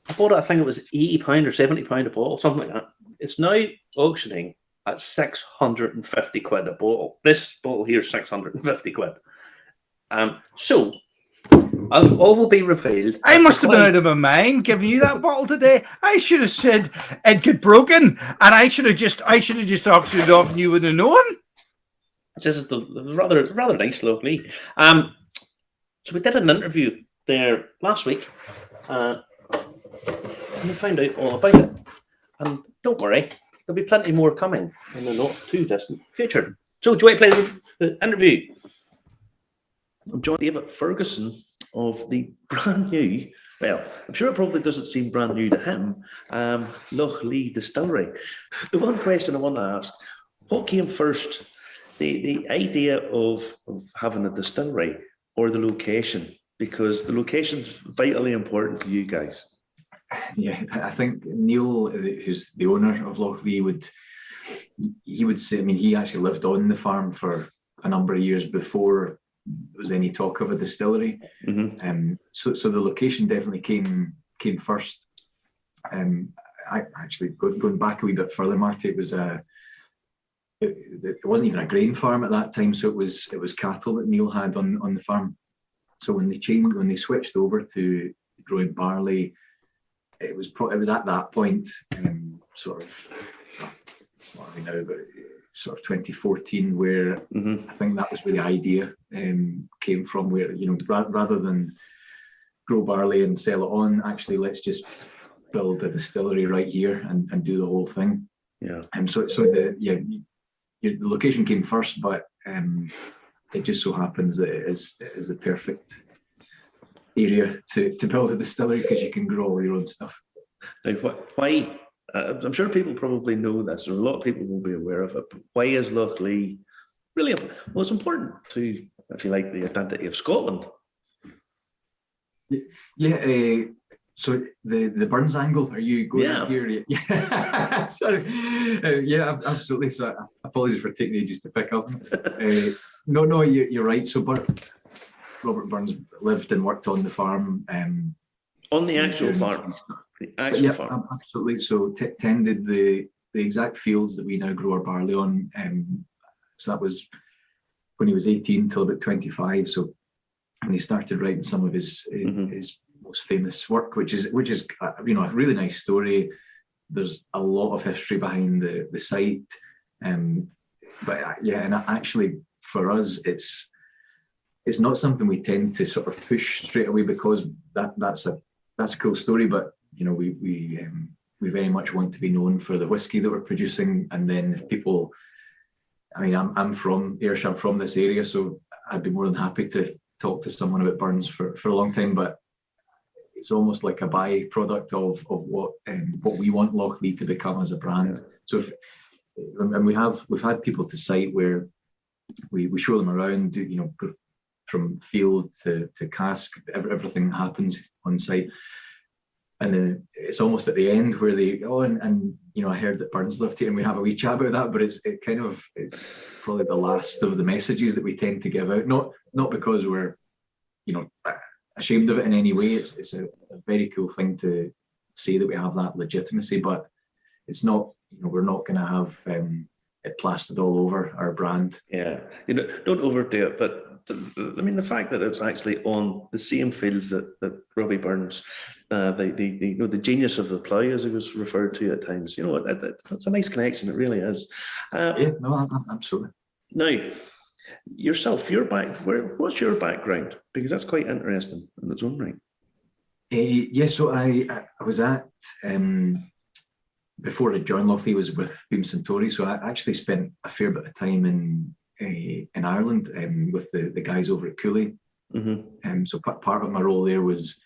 I bought it, I think it was £80 or £70 a bottle, something like that. It's now auctioning at 650 quid a bottle. This bottle here is 650 quid. So, as all will be revealed. I must have been out of my mind giving you that bottle today. I should have said it got broken, and I should have just auctioned it off, and you would have known. This is the rather nice Lochlea. So we did an interview there last week, and we found out all about it. And don't worry, there'll be plenty more coming in the not too distant future. So, do you want to play the interview? I'm joined by David Ferguson of the brand new, well, I'm sure it probably doesn't seem brand new to him, Lochlea Distillery. The one question I want to ask, what came first, the idea of having a distillery or the location? Because the location's vitally important to you guys. Yeah, I think Neil, who's the owner of Lochlea, would say, I mean, he actually lived on the farm for a number of years before there was any talk of a distillery. So the location definitely came first. I actually going back a wee bit further, Marty, it wasn't even a grain farm at that time, so it was cattle that Neil had on the farm. So when they switched over to growing barley, it was at that point, sort of, what are we now, but sort of 2014, where I think that was where the idea came from, where, you know, rather than grow barley and sell it on, actually let's just build a distillery right here and do the whole thing. Yeah. So the location came first, but it just so happens that it is the perfect area to build a distillery, because you can grow all your own stuff. Now, why? I'm sure people probably know this, or a lot of people will be aware of it. But why is Lochlea really? Well, it's important to, if you like, the identity of Scotland. Yeah. So the Burns angle, are you going here? Yeah. Sorry. Yeah, absolutely. So apologies for taking ages to pick up. No, you're right. So Robert Burns lived and worked on the farm. On the actual farm. The actual farm. Absolutely. So tended the exact fields that we now grow our barley on. So that was when he was 18 till about 25. So when he started writing some of his most famous work, which is you know, a really nice story. There's a lot of history behind the site, but yeah, and actually for us, it's not something we tend to sort of push straight away, because that's a cool story, but you know, we very much want to be known for the whiskey that we're producing. And then if people, I mean, I'm from Ayrshire, I'm from this area, so I'd be more than happy to talk to someone about Burns for a long time, but it's almost like a byproduct of what we want Lochlea to become as a brand. So we've had people to site where we show them around, you know, from field to cask, everything happens on site. And then it's almost at the end where they and you know, I heard that Burns lived here, and we have a wee chat about that. But it's probably the last of the messages that we tend to give out. Not because we're, you know, ashamed of it in any way. It's a very cool thing to say that we have that legitimacy, but it's not. You know, we're not going to have it plastered all over our brand. Yeah, you know, don't overdo it. But I mean, the fact that it's actually on the same fields that Robbie Burns, the genius of the plough, as it was referred to at times, you know, that's a nice connection. It really is. Yeah, no, absolutely. Now, yourself, what's your background? Because that's quite interesting in its own right. Yeah, so I was at before I joined Lochlea, was with Beam Suntory, so I actually spent a fair bit of time in Ireland with the guys over at Cooley. So part of my role there was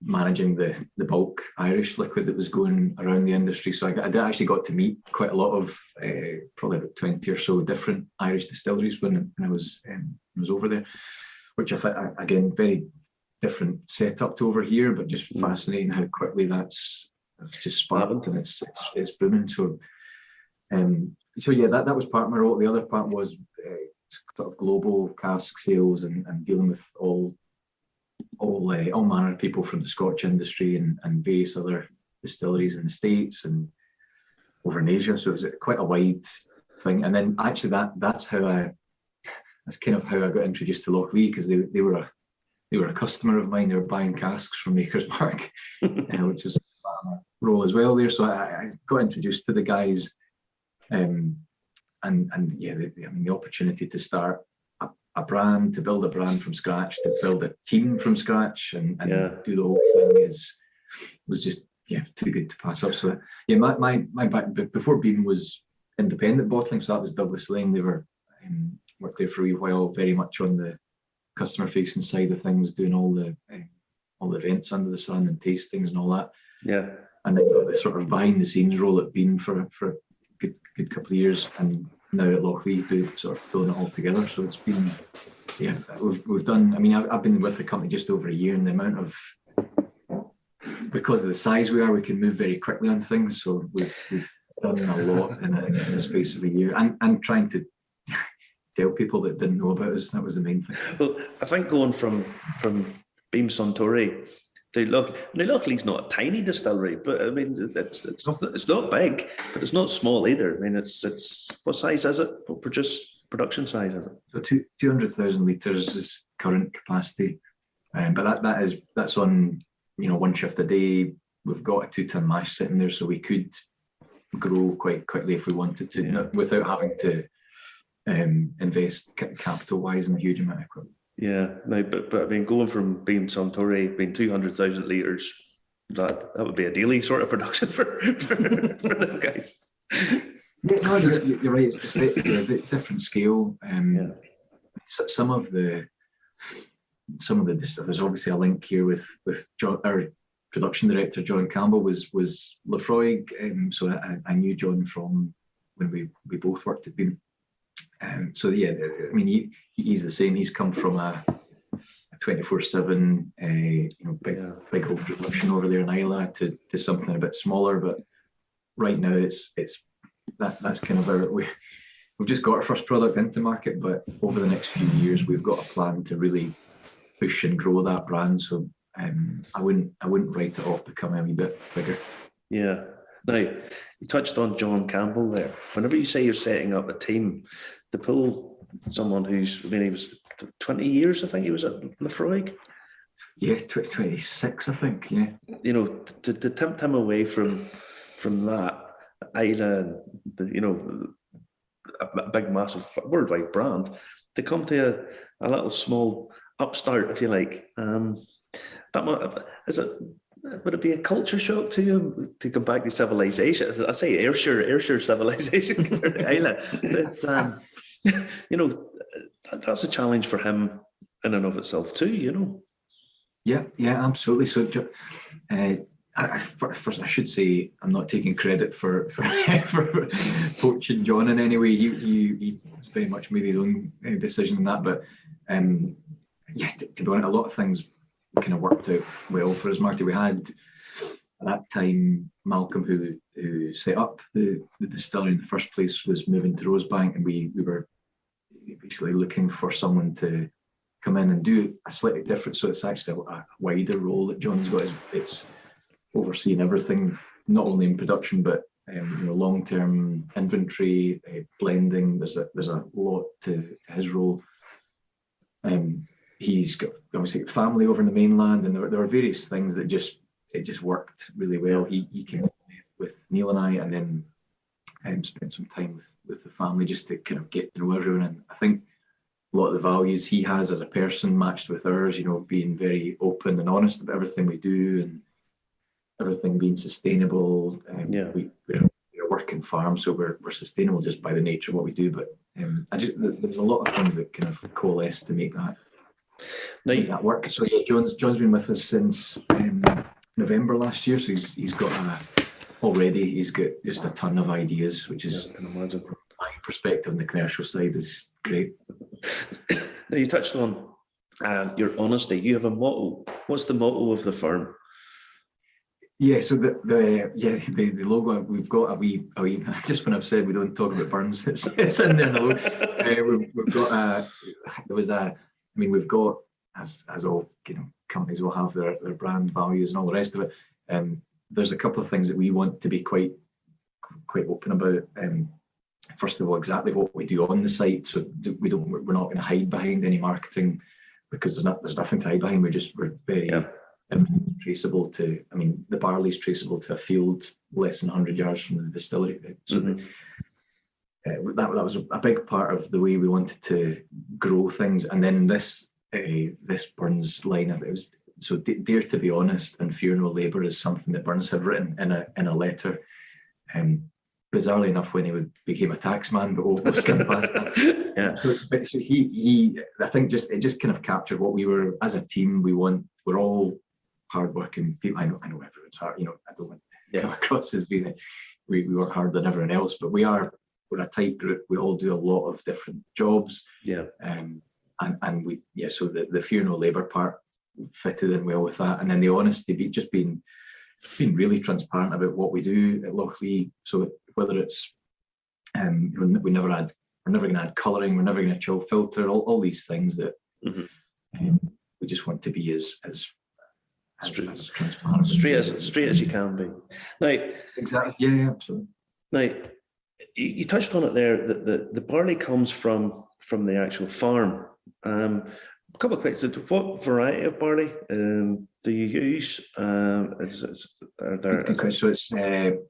managing the bulk Irish liquid that was going around the industry. So I actually got to meet quite a lot of probably about 20 or so different Irish distilleries when I was over there, which I thought, again, very different setup to over here, but just fascinating how quickly that's just sparked and it's booming. So yeah, that was part of my role. The other part was sort of global cask sales and dealing with all all manner of people from the Scotch industry and various other distilleries in the States and over in Asia. So it was quite a wide thing. And then actually that's kind of how I got introduced to Lochlea, because they were a customer of mine. They were buying casks from Maker's Mark, which is a role as well there. So I got introduced to the guys, and yeah, the opportunity to start a brand, to build a brand from scratch, to build a team from scratch, and do the whole thing was just too good to pass up. So yeah, my back before Beam was independent bottling, so that was Douglas Lane. They were worked there for a wee while, very much on the customer facing side of things, doing all the events under the sun and tastings and all that. Yeah, and I got the sort of behind the scenes role at Beam for a good couple of years, and now at Lochlea to sort of pulling it all together. So it's been, we've done. I mean, I've been with the company just over a year, and the amount of, because of the size we are, we can move very quickly on things. So we've done a lot in the space of a year, and trying to tell people that didn't know about us. That was the main thing. Well, I think going from Beam Suntory to Lochlea's not a tiny distillery, but I mean it's not big, but it's not small either. I mean it's what size is it? What production size is it? So 200,000 litres is current capacity, but that's on one shift a day. We've got a 2-ton mash sitting there, so we could grow quite quickly if we wanted to, without having to invest capital wise in a huge amount of equipment. Yeah, no, but I mean, going from Beam Suntory, being 200,000 litres, that would be a daily sort of production for the guys. Yeah, no, you're right. It's a different scale. Some of the there's obviously a link here with John, our production director John Campbell was Lefroy, so I knew John from when we both worked at Beam. So yeah, I mean he's the same. He's come from a 24/7 big old production over there in Islay to something a bit smaller. But right now that's kind of we've just got our first product into market, but over the next few years we've got a plan to really push and grow that brand. So I wouldn't write it off becoming a wee bit bigger. Yeah. Now, you touched on John Campbell there. Whenever you say you're setting up a team to pull someone he was 20 years, I think he was at Lefroy. Yeah, 26, I think, yeah. To tempt him away from that island, a big, massive worldwide brand, to come to a little small upstart, if you like. Would it be a culture shock to you to come back to civilization? I say Ayrshire civilization, but that's a challenge for him in and of itself too. Yeah, absolutely. So, first I should say I'm not taking credit for poaching John in any way. He very much made his own decision on that, but to be honest, a lot of things kind of worked out well for us, Marty. We had at that time Malcolm, who set up the distillery in the first place, was moving to Rosebank, and we were basically looking for someone to come in and do a slightly different. So it's actually a wider role that John's got. It's overseeing everything, not only in production but long-term inventory, blending. There's a lot to his role. He's got obviously family over in the mainland, and there were various things that just worked really well. He came with Neil and I, and then spent some time with the family just to kind of get to know everyone. And I think a lot of the values he has as a person matched with ours, being very open and honest about everything we do, and everything being sustainable. We're a working farm, so we're sustainable just by the nature of what we do. But there's a lot of things that kind of coalesce to make that work. So yeah, John's been with us since November last year. So he's got just a ton of ideas, which is, I can imagine, my perspective on the commercial side is great. Now, you touched on your honesty. You have a motto. What's the motto of the firm? Yeah, so the logo, we've got a wee just when I've said we don't talk about burns, it's in there in the logo. We've got we've got, as all companies will have their brand values and all the rest of it. There's a couple of things that we want to be quite open about. First of all, exactly what we do on the site. So we're not going to hide behind any marketing, because there's nothing to hide behind. We're very traceable to. I mean, the barley's traceable to a field less than 100 yards from the distillery. So that was a big part of the way we wanted to grow things. And then this Burns line, it was so dare to be honest and fear no labour is something that Burns had written in a letter. Bizarrely enough, when he became a taxman, but we'll skim past that. Yeah. So he I think it just kind of captured what we were as a team. We're all hardworking people. I know everyone's hard. You know, I don't want to come across as being we work harder than everyone else, but we're a tight group. We all do a lot of different jobs. Yeah. And we so the fear no labour part fitted in well with that, and then the honesty, being really transparent about what we do at Lochlea. So whether it's we're never going to add colouring, we're never going to chill filter, all these things that we just want to be as transparent, straight as you can be. Now, exactly, yeah, absolutely. Now, you touched on it there that the barley comes from the actual farm. A couple of questions. What variety of barley do you use? So it's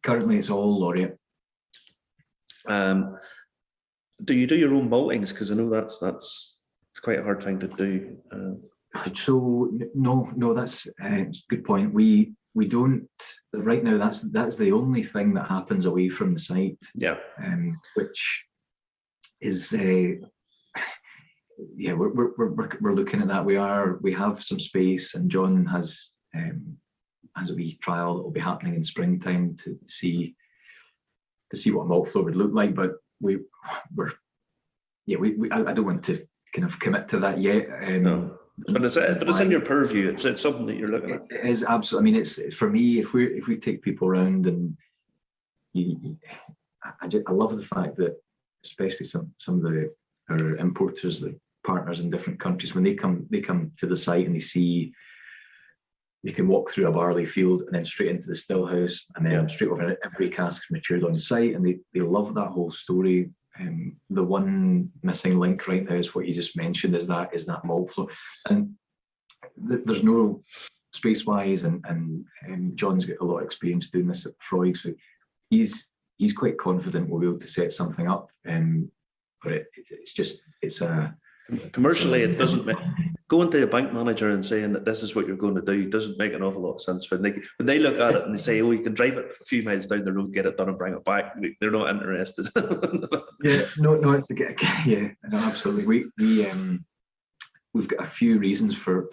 currently it's all laureate. Do you do your own maltings? Because I know that's it's quite a hard thing to do. So no, that's a good point. We don't right now. That's the only thing that happens away from the site. Yeah. Which is we're looking at that. We have some space, and John has a wee trial that will be happening in springtime to see what a malt flow would look like. But I don't want to kind of commit to that yet. No. But it's in your purview. It's something that you're looking at. It is absolutely. I mean, it's for me. If we take people around, and I love the fact that especially some of our importers, the partners in different countries, when they come to the site and they can walk through a barley field and then straight into the still house, and then straight over every cask matured on site, and they love that whole story. The one missing link right now is what you just mentioned, is that malt flow, and there's no space wise, and John's got a lot of experience doing this at Freud, so he's quite confident we'll be able to set something up. But it's a commercially, it doesn't make going to a bank manager and saying that this is what you're going to do doesn't make an awful lot of sense. When they look at it and they say, "Oh, you can drive it a few miles down the road, get it done, and bring it back," they're not interested. No, it's no, absolutely. We've got a few reasons for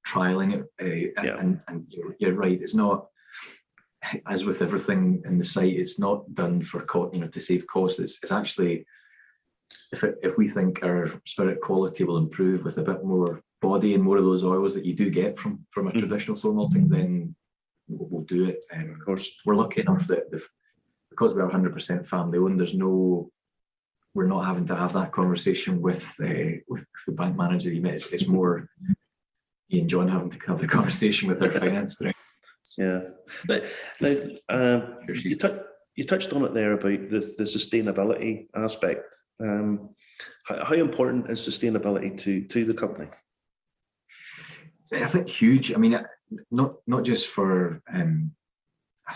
trialing it, and you're right. It's not, as with everything in the site, it's not done for to save costs. It's actually, if we think our spirit quality will improve with a bit more body and more of those oils that you do get from a traditional slow malting, then we'll do it. Of course, we're lucky enough that because we are 100% family owned, we're not having to have that conversation with the bank manager. It's more me and John having to have the conversation with our finance director. Yeah. You touched on it there about the sustainability aspect. How important is sustainability to the company? I think huge. I mean, not just for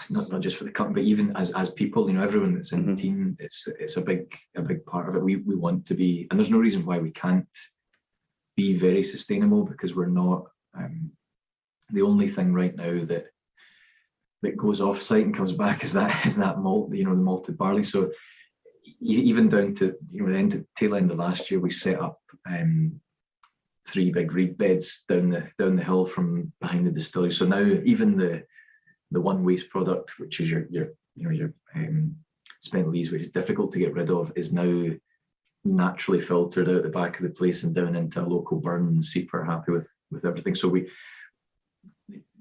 not just for the company, but even as people, everyone that's in the team, it's a big part of it. We want to be, and there's no reason why we can't be very sustainable, because we're not. The only thing right now that goes off site and comes back is that malt, the malted barley. So even down to the tail end of last year, we set up 3 big reed beds down the hill from behind the distillery. So now even the one waste product, which is your spent lees, which is difficult to get rid of, is now naturally filtered out the back of the place and down into a local burn, and super happy with everything. So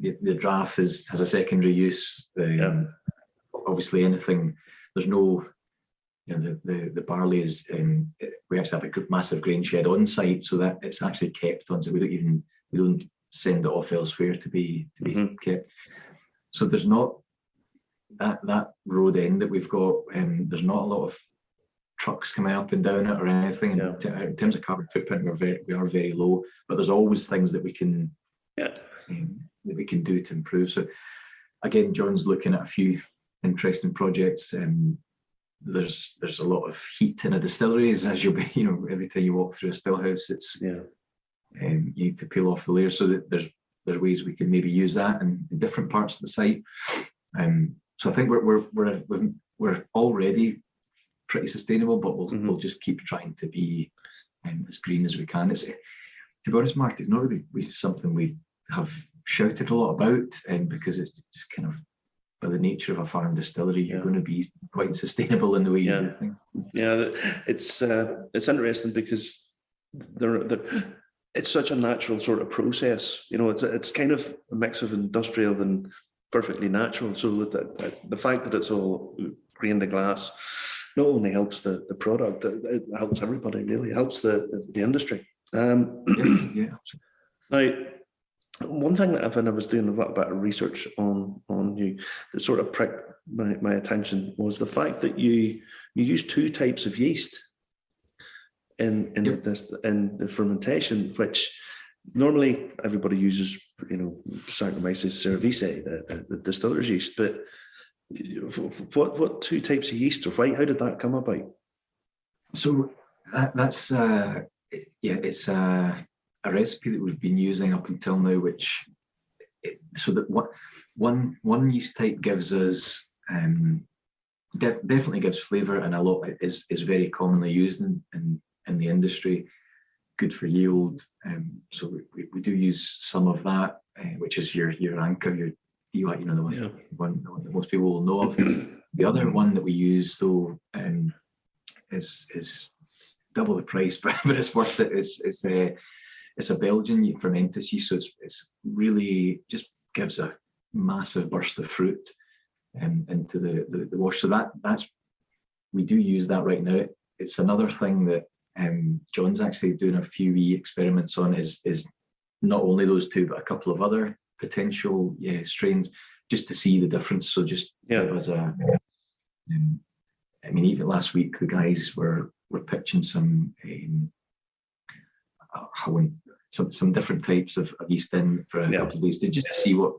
the draft has a secondary use. Obviously anything, there's no, the barley is, we actually have a massive grain shed on site, so that it's actually kept on. So we don't send it off elsewhere to be Mhm. kept. So there's not that road end that we've got. There's not a lot of trucks coming up and down it or anything. Yeah. In terms of carbon footprint, we are very low, but there's always things that we can Yeah. that we can do to improve. So again, John's looking at a few interesting projects. There's a lot of heat in a distillery, as you'll be, every time you walk through a still house, it's Yeah. you need to peel off the layers. So that there's ways we can maybe use that in different parts of the site. So I think we're already pretty sustainable, but we'll just keep trying to be as green as we can. It's, to be honest, Mark, it's not really something we have shouted a lot about, because it's just kind of, by the nature of a farm distillery, you're going to be quite sustainable in the way you do things. Yeah, it's interesting because it's such a natural sort of process. It's kind of a mix of industrial and perfectly natural. So the fact that it's all grain to glass not only helps the product, it helps everybody, really. It helps the industry. Yeah. Now, one thing that when I was doing a little bit of research on you that sort of pricked my attention was the fact that you use two types of yeast in the fermentation, which normally everybody uses, Saccharomyces cerevisiae, the distiller's yeast. But what two types of yeast, or why? How did that come about? So that's it's a recipe that we've been using up until now, which so that one yeast type gives us definitely gives flavour, and a lot is very commonly used in the industry. Good for yield. So we do use some of that, which is your anchor, the one that most people will know of. The other one that we use, though, is double the price, but it's worth it. It's a Belgian fermented yeast, so it's really just gives a massive burst of fruit into the wash. So that's we do use that right now. It's another thing that John's actually doing a few wee experiments on, is not only those two, but a couple of other potential strains, just to see the difference. So just give us even last week the guys were pitching some different types of yeast in for a couple of days, just to see what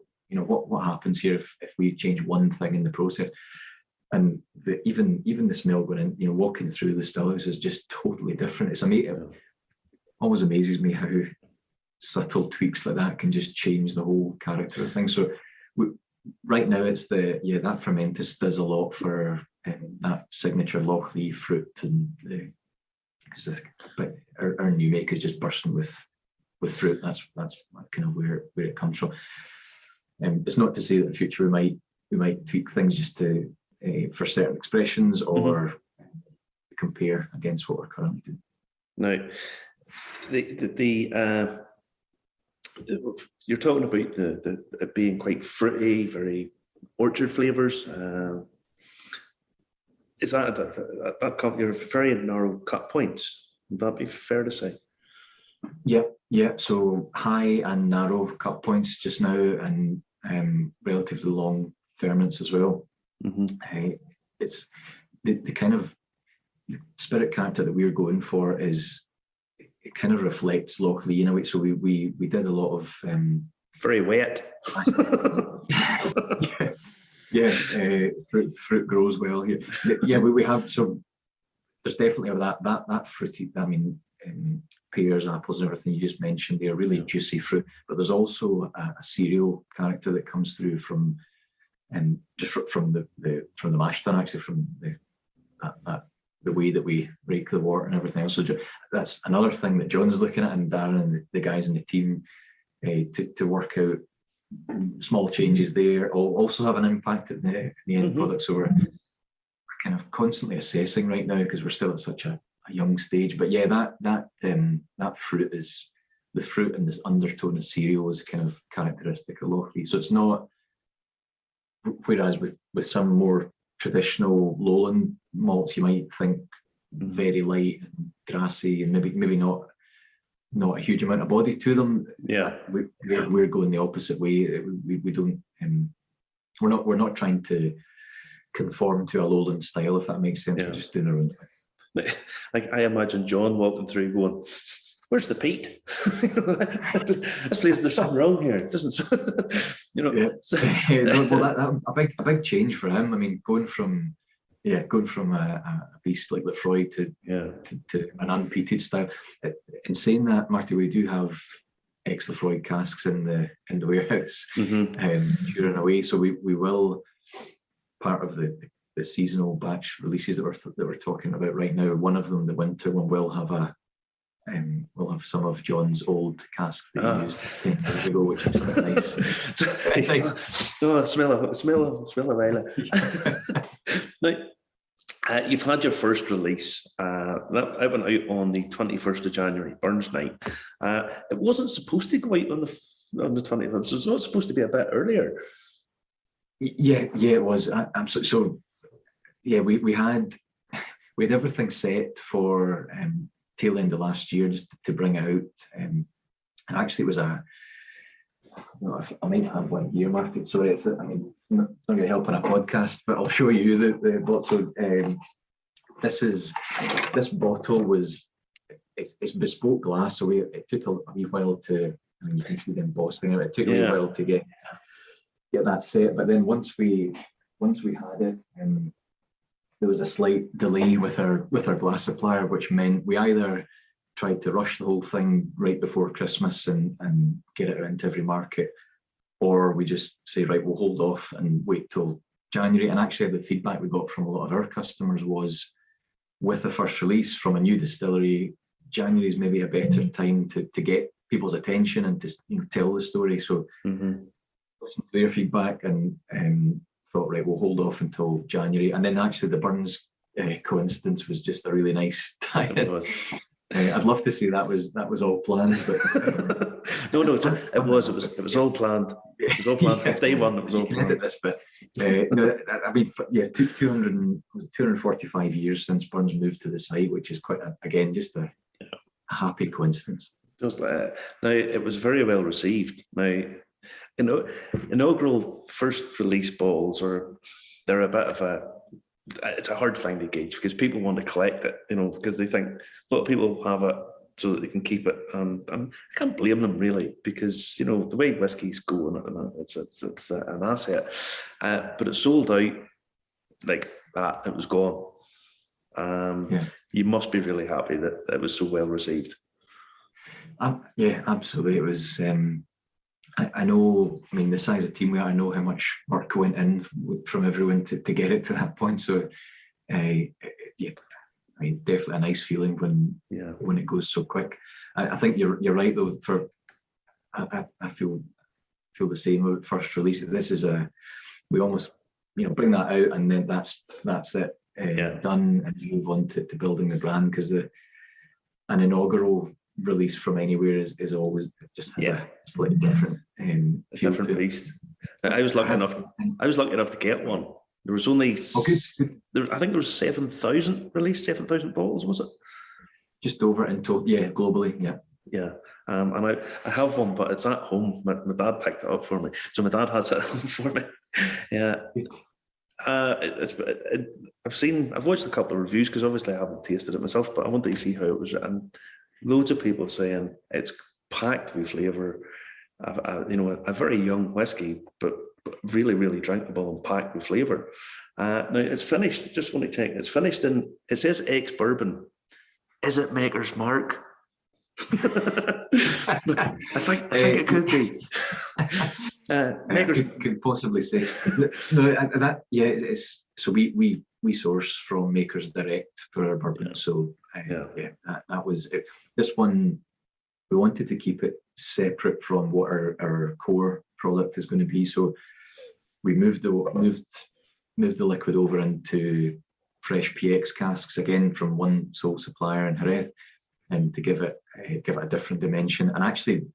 happens here if we change one thing in the process. And even the smell going in, walking through the still house is just totally different. It's amazing. It always amazes me how subtle tweaks like that can just change the whole character of things. So right now it's that fermentus does a lot for that signature Lochlea fruit, and our new make is just bursting with fruit. That's kind of where it comes from. It's not to say that in the future we might tweak things just to for certain expressions, or compare against what we're currently doing. Now, you're talking about the being quite fruity, very orchard flavors. Is that you're very narrow cut points? Would that be fair to say? Yeah. So high and narrow cut points just now, and relatively long ferments as well. It's the kind of spirit character that we're going for is, it kind of reflects Lochlea in a way. So we did a lot of very wet. Fruit grows well here. We have, so there's definitely that fruity. Pears, apples, and everything you just mentioned. They're really juicy fruit, but there's also a cereal character that comes through from just from the mash tun, actually, from the way that we rake the wort and everything else. So that's another thing that John's looking at, and Darren and the guys in the team to work out small changes there also have an impact at the end product. So we're kind of constantly assessing right now, because we're still at such a young stage. But that fruit is the fruit, and this undertone of cereal is kind of characteristic of Lochlea. So it's not, whereas with some more traditional lowland malts, you might think very light and grassy, and maybe not not a huge amount of body to them. Yeah. We're going the opposite way. We don't. We're not trying to conform to a lowland style, if that makes sense. Yeah. We're just doing our own thing. Like I imagine John walking through going, "Where's the peat? This place, there's something wrong here. It doesn't, Yeah. Well, that a big change for him. I mean, going from a beast like Lefroy to an unpeated style. In saying that, Marty, we do have ex-Lefroy casks in the warehouse, during away. So we will, part of the seasonal batch releases that we're talking about right now. One of them, the winter one, will have we'll have some of John's old casks that he used 10 years ago, which is quite nice. Oh, smell of ale. Now, you've had your first release. That went out on the 21st of January, Burns Night. It wasn't supposed to go out on the 21st. So it's not supposed to be a bit earlier. Yeah, it was. Absolutely. So, yeah, we had everything set for tail end of last year, just to bring it out. And actually, it was I might have one here, Mark. Sorry, it's not going to help on a podcast, but I'll show you the bottle. So this bottle was it's bespoke glass, so it took a wee while to. You can see the embossing. It took a wee while to get that set, but then once we had it, there was a slight delay with our glass supplier, which meant we either tried to rush the whole thing right before Christmas and get it into every market, or we just say, right, we'll hold off and wait till January. And actually, the feedback we got from a lot of our customers was, with the first release from a new distillery, January is maybe a better time to get people's attention and to tell the story. So listened to their feedback and thought, right, we'll hold off until January. And then actually the Burns coincidence was just a really nice tie-in. I'd love to say that was all planned, but no, it was all planned. It was all planned. From day one, it was all planned. This bit. No, I mean, yeah, 245 years since Burns moved to the site, which is quite just a happy coincidence. Now, it was very well received. Now, inaugural first release balls they're a bit of it's a hard thing to gauge, because people want to collect it, because they think a lot of people have it so that they can keep it, and I can't blame them really, because the way whiskey's going at the minute, it's an asset, but it sold out like that. It was gone. You must be really happy that it was so well received. Yeah, absolutely. It was. I know. I mean, the size of team we are. I know how much work went in from everyone to get it to that point. So, definitely a nice feeling when it goes so quick. I think you're right though. I feel the same about first release. This is we almost bring that out and then that's it done, and move on to building the brand, because an inaugural release from anywhere is always just has a slightly different different beast. I was lucky enough to get one. There was only I think there was 7,000 released, 7,000 bottles, was it? Just over in total, globally, yeah. And I have one, but it's at home. My dad picked it up for me, so my dad has it at home for me. Yeah. I've watched a couple of reviews, because obviously I haven't tasted it myself, but I wanted to see how it was written. Loads of people saying it's packed with flavour, a very young whiskey, but really, really drinkable and packed with flavour. Now it's finished. Just want to check. It's finished in. It says ex-bourbon. Is it Maker's Mark? I think it could be. Could possibly say. No, it's so we source from makers direct for our bourbon. So that was it. This one, we wanted to keep it separate from what our core product is going to be. So we moved the liquid over into fresh PX casks, again from one sole supplier in Jerez, and to give it a different dimension. And actually,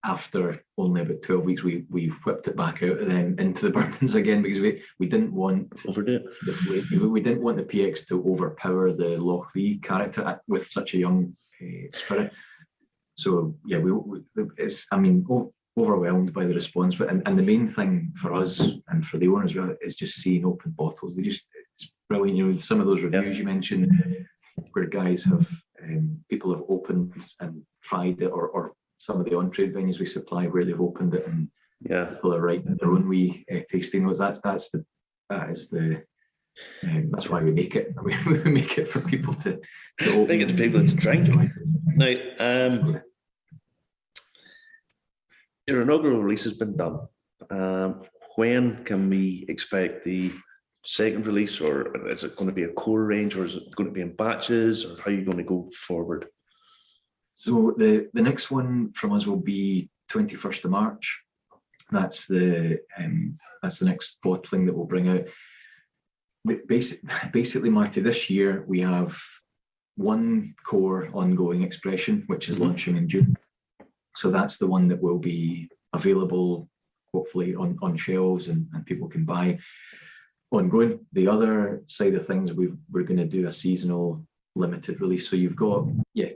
after only about 12 weeks, we whipped it back out of them into the bourbons again, because we didn't want we didn't want the PX to overpower the Lochlea character with such a young spirit. So yeah, it's, I mean, overwhelmed by the response, but and the main thing for us and for the owner as well is just seeing open bottles. It's brilliant. You know, some of those reviews you mentioned where guys have people have opened and tried it, or some of the on-trade venues we supply where they've opened it and people are writing their own wee tasting notes. That's why we make it. We make it for people to open. Make it to people to drink. Now, your inaugural release has been done. When can we expect the second release, or is it going to be a core range, or is it going to be in batches, or how are you going to go forward? So the next one from us will be 21st of March. That's the next bottling that we'll bring out. Basically, Marty, this year we have one core ongoing expression, which is launching in June. So that's the one that will be available, hopefully, on shelves and people can buy ongoing. The other side of things, we're going to do a seasonal limited release. So you've got,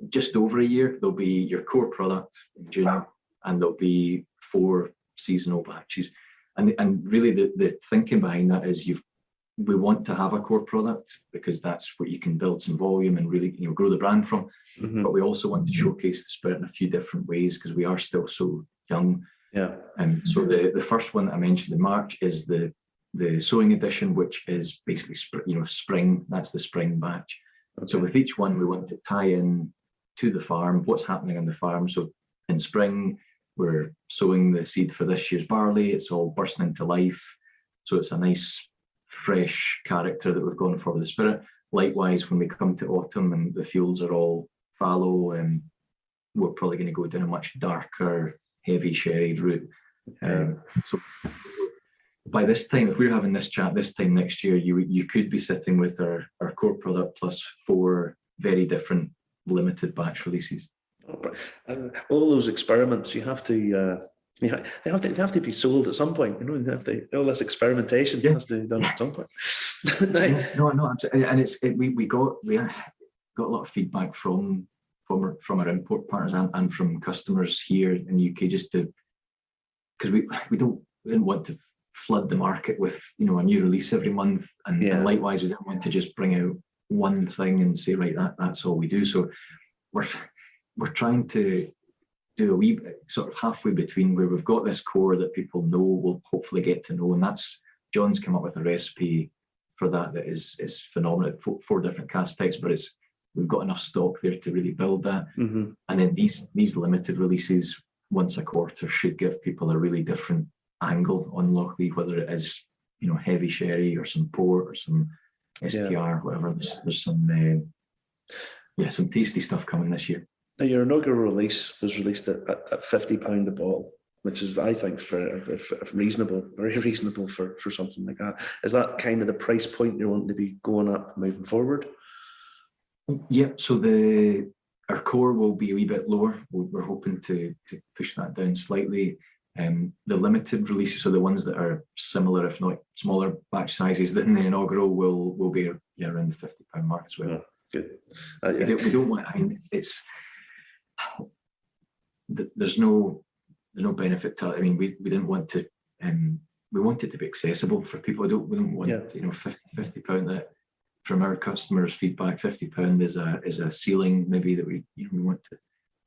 just over a year, there'll be your core product in June, and there'll be 4 seasonal batches. And really the thinking behind that is we want to have a core product because that's what you can build some volume and really grow the brand from. But we also want to showcase the spirit in a few different ways because we are still so young. And so the first one that I mentioned in March is the sowing edition, which is basically spring. That's the spring batch. So with each one, we want to tie in to the farm, what's happening on the farm. So in spring, we're sowing the seed for this year's barley. It's all bursting into life. So it's a nice, fresh character that we've gone for with the spirit. Likewise, when we come to autumn and the fields are all fallow, we're probably going to go down a much darker, heavy sherry route. So by this time, if we're having this chat this time next year, you could be sitting with our core product plus 4 very different limited batch releases. All those experiments, you have to they have to be sold at some point. All this experimentation has to be done at some point. No, absolutely. And we got a lot of feedback from our import partners and from customers here in the UK, just because we didn't want to flood the market with a new release every month, and likewise we didn't want to just bring out one thing and say that's all we do. So we're trying to do a wee bit sort of halfway between where we've got this core that people know, will hopefully get to know, and that's John's come up with a recipe for that is phenomenal. 4 different cask types, but we've got enough stock there to really build that. And then these limited releases once a quarter should give people a really different angle on Lochlea, whether it is heavy sherry or some port or some STR, whatever. There's some tasty stuff coming this year. Now, your inaugural release was released at £50 a bottle, which is, I think, reasonable, very reasonable for something like that. Is that kind of the price point you're wanting to be going up moving forward? Yeah, so our core will be a wee bit lower. We're hoping to push that down slightly. The limited releases, so the ones that are similar, if not smaller batch sizes than the inaugural, will be around the £50 mark as well. Good. We don't want. There's no benefit to it. I mean, we didn't want to. We want it to be accessible for people. We don't want £50 that. From our customers' feedback, £50 is a ceiling maybe that we want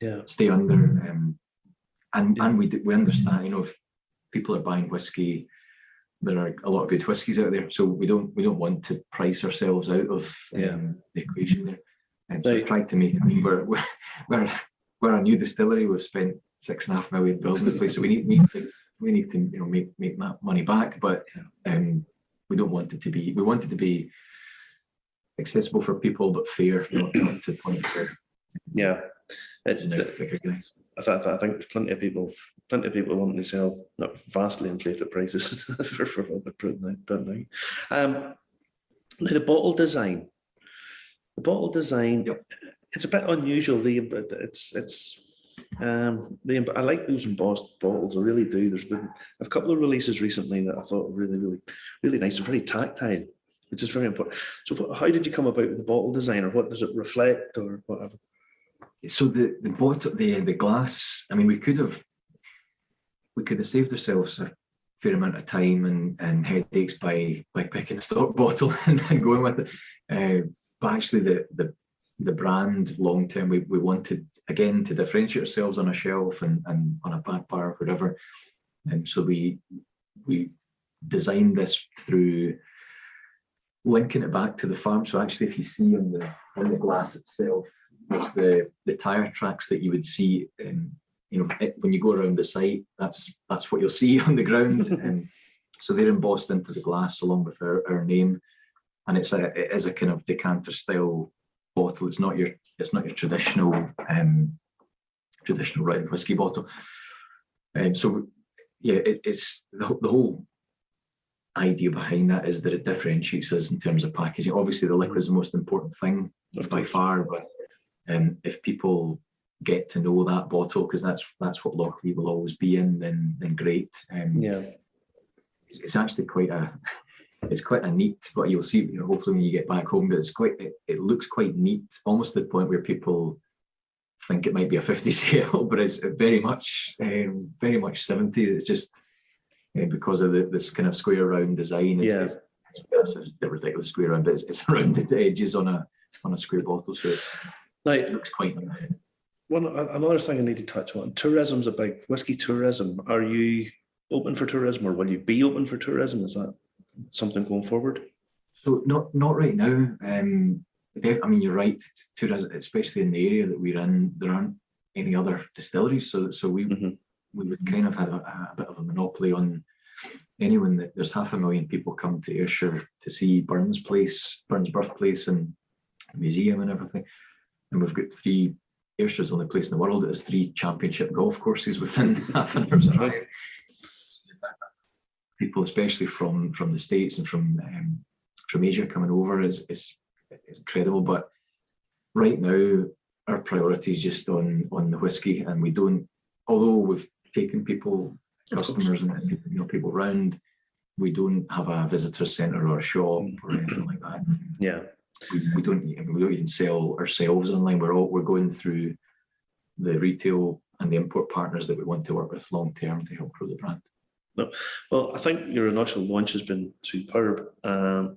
to stay under, and we understand if people are buying whiskey, there are a lot of good whiskies out there, so we don't want to price ourselves out of the equation there. And so we tried to make. I mean, we're a new distillery. We've spent £6.5 million building the place, so we need to make that money back, but we don't want it to be. We want it to be accessible for people, but fair, not to the point where it's bigger guys. I think there's plenty of people wanting to sell not vastly inflated prices for what they're putting out. Now the bottle design. It's a bit unusual. I like those embossed bottles. I really do. There's been a couple of releases recently that I thought were really, really, really nice and very tactile, which is very important. So how did you come about with the bottle design, or what does it reflect, or whatever? So the bottle, the glass. I mean, we could have saved ourselves a fair amount of time and headaches by picking a stock bottle and going with it. But actually, the brand long term, we wanted again to differentiate ourselves on a shelf and on a back bar or whatever. And so we designed this through linking it back to the farm. So actually, if you see on the glass itself, there's the tire tracks that you would see. When you go around the site, that's what you'll see on the ground. And so they're embossed into the glass along with our name, and it is a kind of decanter style bottle. It's not your traditional red whiskey bottle. So yeah, it's the whole idea behind that is that it differentiates us in terms of packaging. Obviously, the liquor is the most important thing by far, but if people get to know that bottle, because that's what Lochlea will always be in, then great. It's actually quite a neat, but you'll see, hopefully when you get back home, but it looks quite neat, almost to the point where people think it might be a 50 sale, but it's very much 70. It's just because of this kind of square round design. It's a ridiculous square round, but it's rounded edges on a square bottle, so it looks quite nice. Another thing I need to touch on, tourism's a big whiskey tourism. Are you open for tourism, or will you be open for tourism? Is that something going forward? So not right now. I mean, you're right. Tourism, especially in the area that we're in, there aren't any other distilleries. So we would kind of have a bit of a monopoly on anyone that there's 500,000 people come to Ayrshire to see Burns' birthplace and museum and everything. And we've got Ayrshire's the only place in the world that has 3 championship golf courses within half an hour's drive. People, especially from the States and from Asia coming over, is incredible. But right now, our priority is just on the whiskey, and we don't. Although we've taken customers and people round, we don't have a visitor centre or a shop or anything like that. Yeah. We don't even sell ourselves online. We're going through the retail and the import partners that we want to work with long term to help grow the brand. No, well, I think your initial launch has been superb. I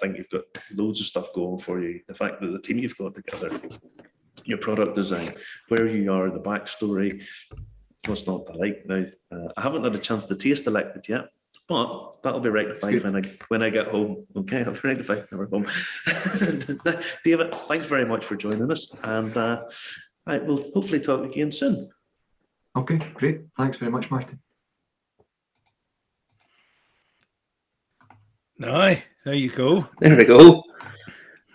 think you've got loads of stuff going for you. The fact that the team you've got together, your product design, where you are, the backstory, what's not to like. Now, I haven't had a chance to taste the liquid yet, but that'll be rectified when I get home. Okay, I'll be rectified when we're home. David, thanks very much for joining us, and we'll hopefully talk again soon. Okay, great. Thanks very much, Martin. Aye, there you go. There we go.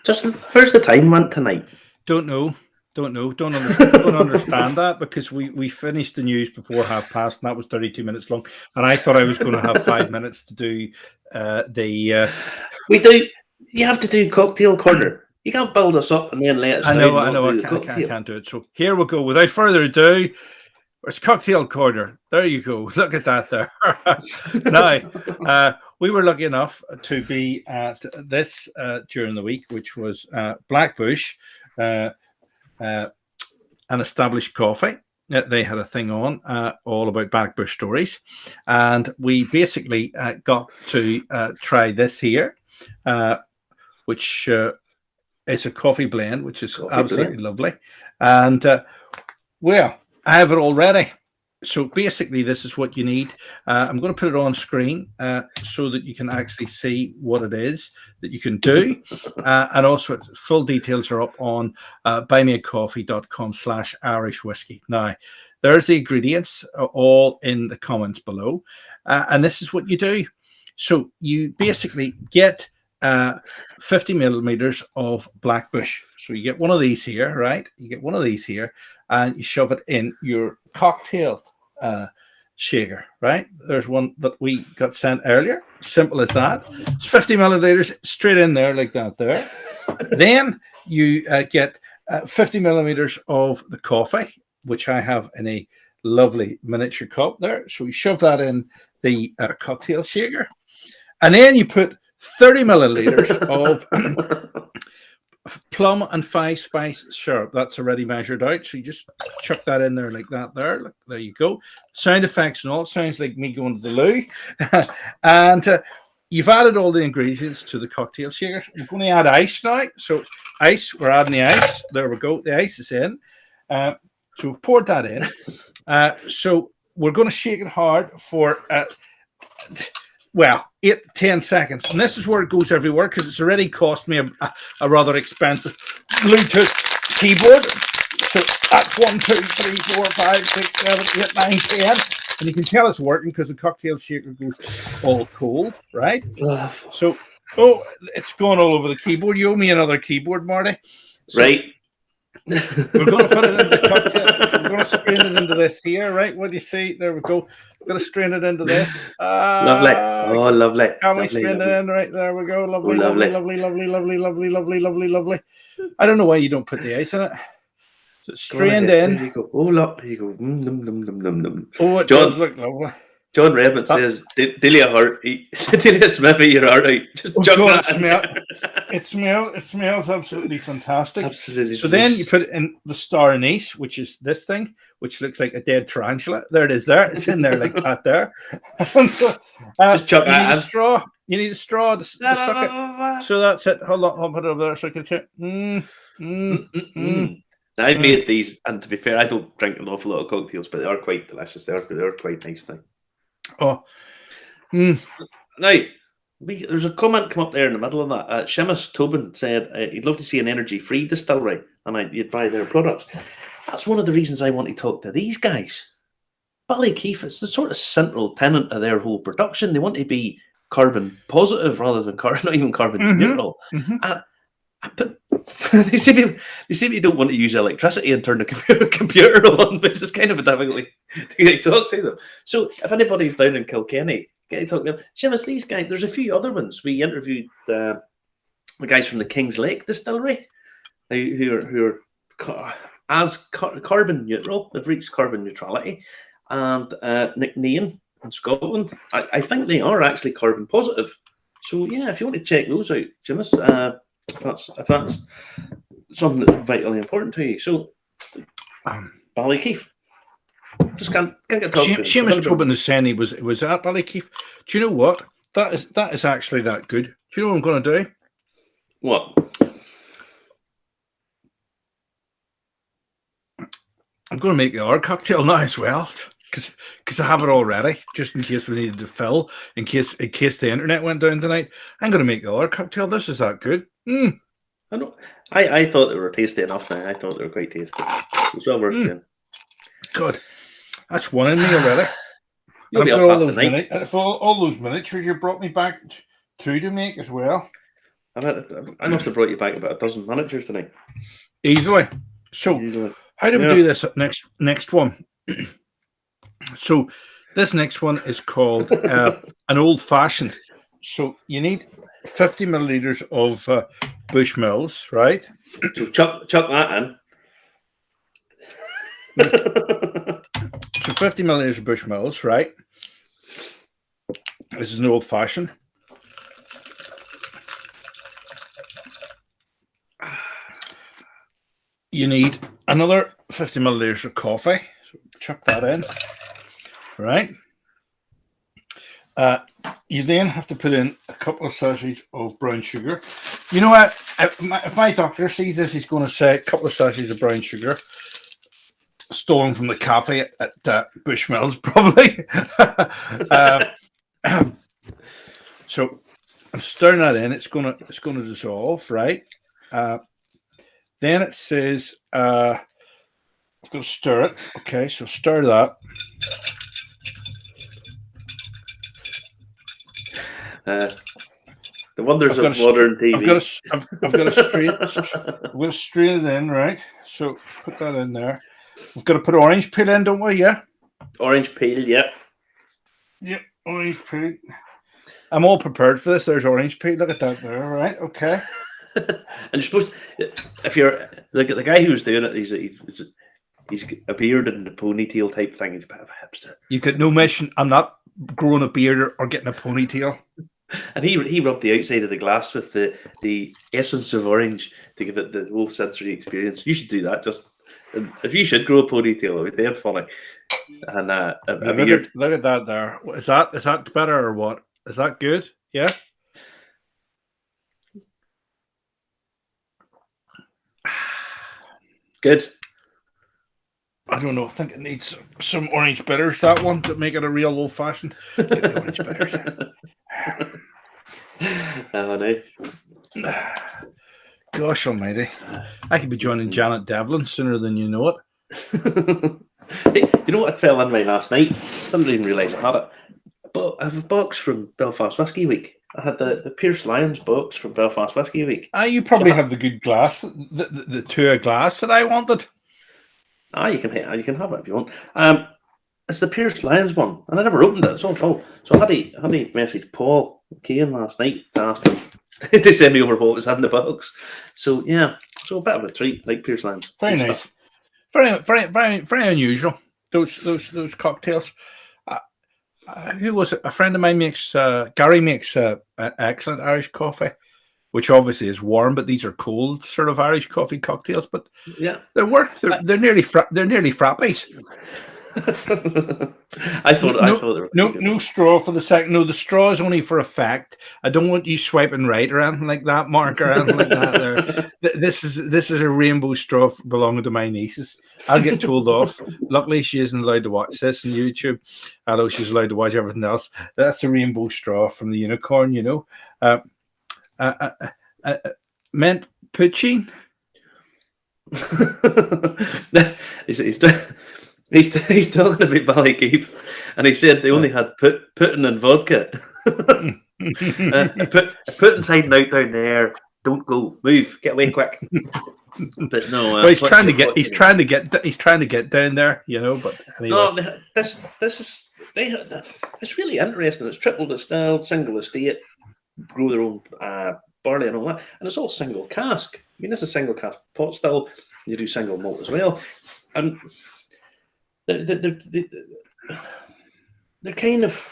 Justin, where's the time went tonight? Don't know. Don't understand that, because we finished the news before past, and that was 32 minutes long. And I thought I was going to have 5 minutes to do We do. You have to do cocktail corner. You can't build us up and then let us down. I know. I can't do it. So here we go. Without further ado, it's cocktail corner. There you go. Look at that there. Now, we were lucky enough to be at this during the week, which was Blackbush, an established coffee. They had a thing on all about Blackbush stories, and we basically got to try this here, which is a coffee blend, which is absolutely lovely. And well, I have it already. So basically, this is what you need. I'm going to put it on screen so that you can actually see what it is that you can do. And also, full details are up on buymeacoffee.com/Irish whiskey. Now, there's the ingredients all in the comments below. And this is what you do. So you basically get 50 milliliters of Blackbush. So you get one of these here, right? You get one of these here, and you shove it in your cocktail shaker, right? There's one that we got sent earlier. Simple as that. It's 50 milliliters straight in there like that there. Then you get 50 millimeters of the coffee, which I have in a lovely miniature cup there. So we shove that in the cocktail shaker. And then you put 30 milliliters of plum and 5 spice syrup. That's already measured out. So you just chuck that in there like that there. Look, there you go. Sound effects and all. It sounds like me going to the loo. And you've added all the ingredients to the cocktail shaker. We're going to add ice now. So ice, we're adding the ice. There we go. The ice is in. So we've poured that in. So we're going to shake it hard for, 8 to 10 seconds. And this is where it goes everywhere because it's already cost me a rather expensive Bluetooth keyboard. So that's 1, 2, 3, 4, 5, 6, 7, 8, 9, 10. And you can tell it's working because the cocktail shaker goes all cold, right? So, it's going all over the keyboard. You owe me another keyboard, Marty. So Right. we're going to put it in the cocktail. We're going to strain it into this here, right? What do you see? There we go. We're going to strain it into this. Lovely. Oh, lovely. Can we Lovely, strain lovely. it in? Right there we go. Lovely, Oh, lovely, lovely. lovely, lovely, lovely, lovely, lovely, lovely, lovely. I don't know why you don't put the ice in it. So it's strained There in. you go. Oh, look. There you go. Num, num, num, num, num. Oh, it John. does look lovely. John Redmond says, Delia Smith, eat your heart out. Just Oh, chuck God, that in. it smells absolutely fantastic. Absolutely. So then you put it in the star anise, which is this thing, which looks like a dead tarantula. There it is. There, it's in there like that. There. Just chuck you that need in. a straw. You need a straw to suck it. So that's it. Hold on, I'll put it over there so I can check. Now, I made these, and to be fair, I don't drink an awful lot of cocktails, but they are quite delicious. They are quite nice now. Oh, Now, there's a comment come up there in the middle of that. Seamus Tobin said he'd love to see an energy-free distillery, and you'd buy their products. That's one of the reasons I want to talk to these guys. Ballykeefe, it's the sort of central tenet of their whole production. They want to be carbon positive rather than not even carbon neutral. But they seem to don't want to use electricity and turn the computer on, which is kind of a difficult to get to talk to them. So if anybody's down in Kilkenny, get to talk to them. Seamus, these guys, there's a few other ones. We interviewed the guys from the Kings Lake Distillery, who are carbon neutral. They've reached carbon neutrality. And Nick Nean in Scotland, I think they are actually carbon positive. So yeah, if you want to check those out, Seamus, if that's something that's vitally important to you. So, Ballykeefe. Just can't get talked to. Seamus Tobin is saying he was at Ballykeefe. Do you know what? That is actually that good. Do you know what I'm going to do? What? I'm going to make our cocktail now as well. Because I have it all ready, just in case we needed to fill, in case the internet went down tonight. I'm going to make our cocktail. This is that good. I know. I thought they were tasty enough now. I thought they were quite tasty. It's well worth doing. Good. That's one in me already. You'll be I've up got half the night. all those miniatures you brought me back to make as well. I must have brought you back about a dozen miniatures tonight. Easily. So, how do we do this next one? So, this next one is called an old-fashioned. So, you need 50 milliliters of Bushmills, right? So, chuck that in. So 50 milliliters of Bushmills, right? This is an old-fashioned. You need another 50 milliliters of coffee. So chuck that in, right? You then have to put in a couple of sachets of brown sugar. You know what? If my doctor sees this, he's going to say a couple of sachets of brown sugar stolen from the cafe at Bushmills, probably. So I'm stirring that in. It's gonna dissolve, right? Then it says I'm going to stir it. Okay, so stir that. The wonders of modern TV. I've got to strain it in, right? So put that in there. We've got to put orange peel in, don't we? Yeah. Orange peel, yeah. Yep, orange peel. I'm all prepared for this. There's orange peel. Look at that there, right? Okay. And you're supposed to, if you're the guy who's doing it, he's a beard and a ponytail type thing. He's a bit of a hipster. You get no mission. I'm not growing a beard or getting a ponytail. And he rubbed the outside of the glass with the essence of orange to give it the whole sensory experience. You should do that. If you should grow a ponytail, it would be damn funny. And a beard. Look at that there. Is that better or what? Is that good? Yeah. Good. I don't know. I think it needs some orange bitters, that one, to make it a real old fashioned. Get the orange bitters. Oh, no. Gosh almighty. I could be joining Janet Devlin sooner than you know it. Hey, you know what I fell in with last night? Didn't even realise I had it. But I have a box from Belfast Whisky Week. I had the Pierce Lyons box from Belfast Whisky Week. You probably have the good glass, the two glass that I wanted. You can have it if you want. It's the Pierce Lyons one, and I never opened it. It's all full. So I had to message Paul Kane last night to ask him to send me over what was in the box. So yeah, so a bit of a treat, like Pierce Lyons. Very Good nice. stuff. Very unusual. Those cocktails. Who was it? A friend of mine makes. Gary makes an excellent Irish coffee, which obviously is warm, but these are cold sort of Irish coffee cocktails. But Yeah, they're nearly frappies. I thought they were no straw for the second. No, the straw is only for effect. I don't want you swiping right or anything like that, Mark, or anything like that. This is a rainbow straw belonging to my nieces. I'll get told off. Luckily, she isn't allowed to watch this on YouTube, although she's allowed to watch everything else. That's a rainbow straw from the unicorn, you know. Meant poutine. He's talking about Ballykeep, and he said they only had pudding and vodka. Pudding's hiding out down there. Don't go, move, get away quick. But no, Well, he's trying to get down there, you know. But anyway. No, it's really interesting. It's triple distilled, single estate, grow their own barley and all that, and it's all single cask. I mean, this is single cask pot still. You do single malt as well, and they're kind of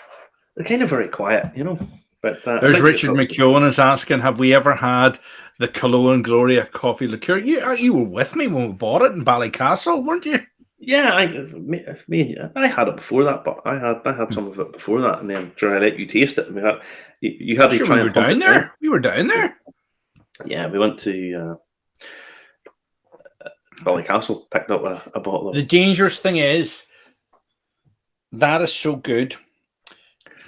very quiet, you know. But there's Richard McKeown is asking, have we ever had the Cologne Gloria coffee liqueur? You were with me when we bought it in Ballycastle, weren't you? Yeah, I had it before that, but I had some of it before that, and then I let you taste it. And you had to try. We were down there. We were down there. Yeah, we went to Ballycastle, picked up a bottle of. The dangerous thing is that is so good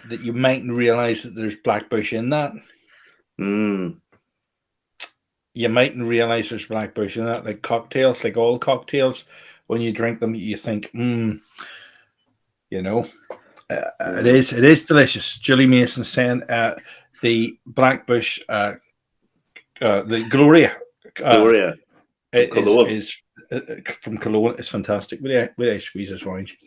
that you mightn't realise that there's Blackbush in that. You mightn't realise there's Blackbush in that. Like cocktails, like all cocktails, when you drink them, you think, you know, it is delicious. Julie Mason saying the Blackbush, the Gloria is from Cologne. It's fantastic. Will I squeeze this orange?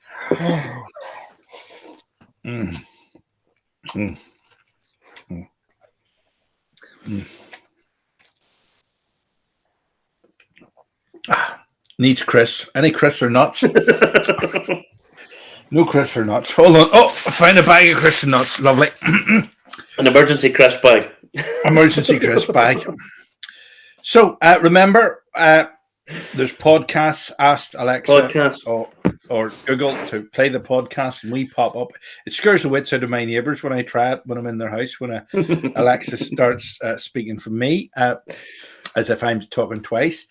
Needs crisps. Any crisps or nuts? No crisps or nuts. Hold on. Oh, I found a bag of crisps and nuts. Lovely. An emergency crisp bag. Emergency crisp bag. So remember, there's podcasts. Asked Alexa or Google to play the podcast, and we pop up. It scares the wits out of my neighbours when I try it when I'm in their house. When Alexa starts speaking for me, as if I'm talking twice.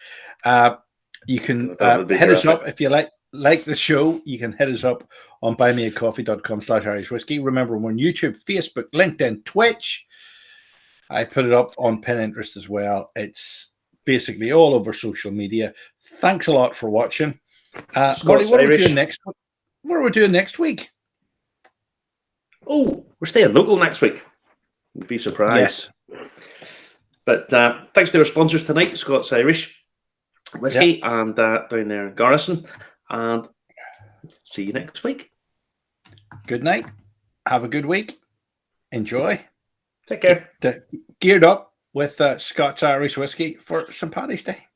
You can hit us up if you like the show. You can hit us up on buymeacoffee.com/Irish Whiskey. Remember, we're on YouTube, Facebook, LinkedIn, Twitch. I put it up on Pinterest as well. It's basically all over social media. Thanks a lot for watching. Marty, what are we doing next? What are we doing next week? Oh, we're staying local next week. You'd be surprised. Yes. But thanks to our sponsors tonight, Scots Irish Whisky, and down there in Garrison. And see you next week. Good night. Have a good week. Enjoy. Take care. Geared up with Scots Irish Whiskey for St. Paddy's Day.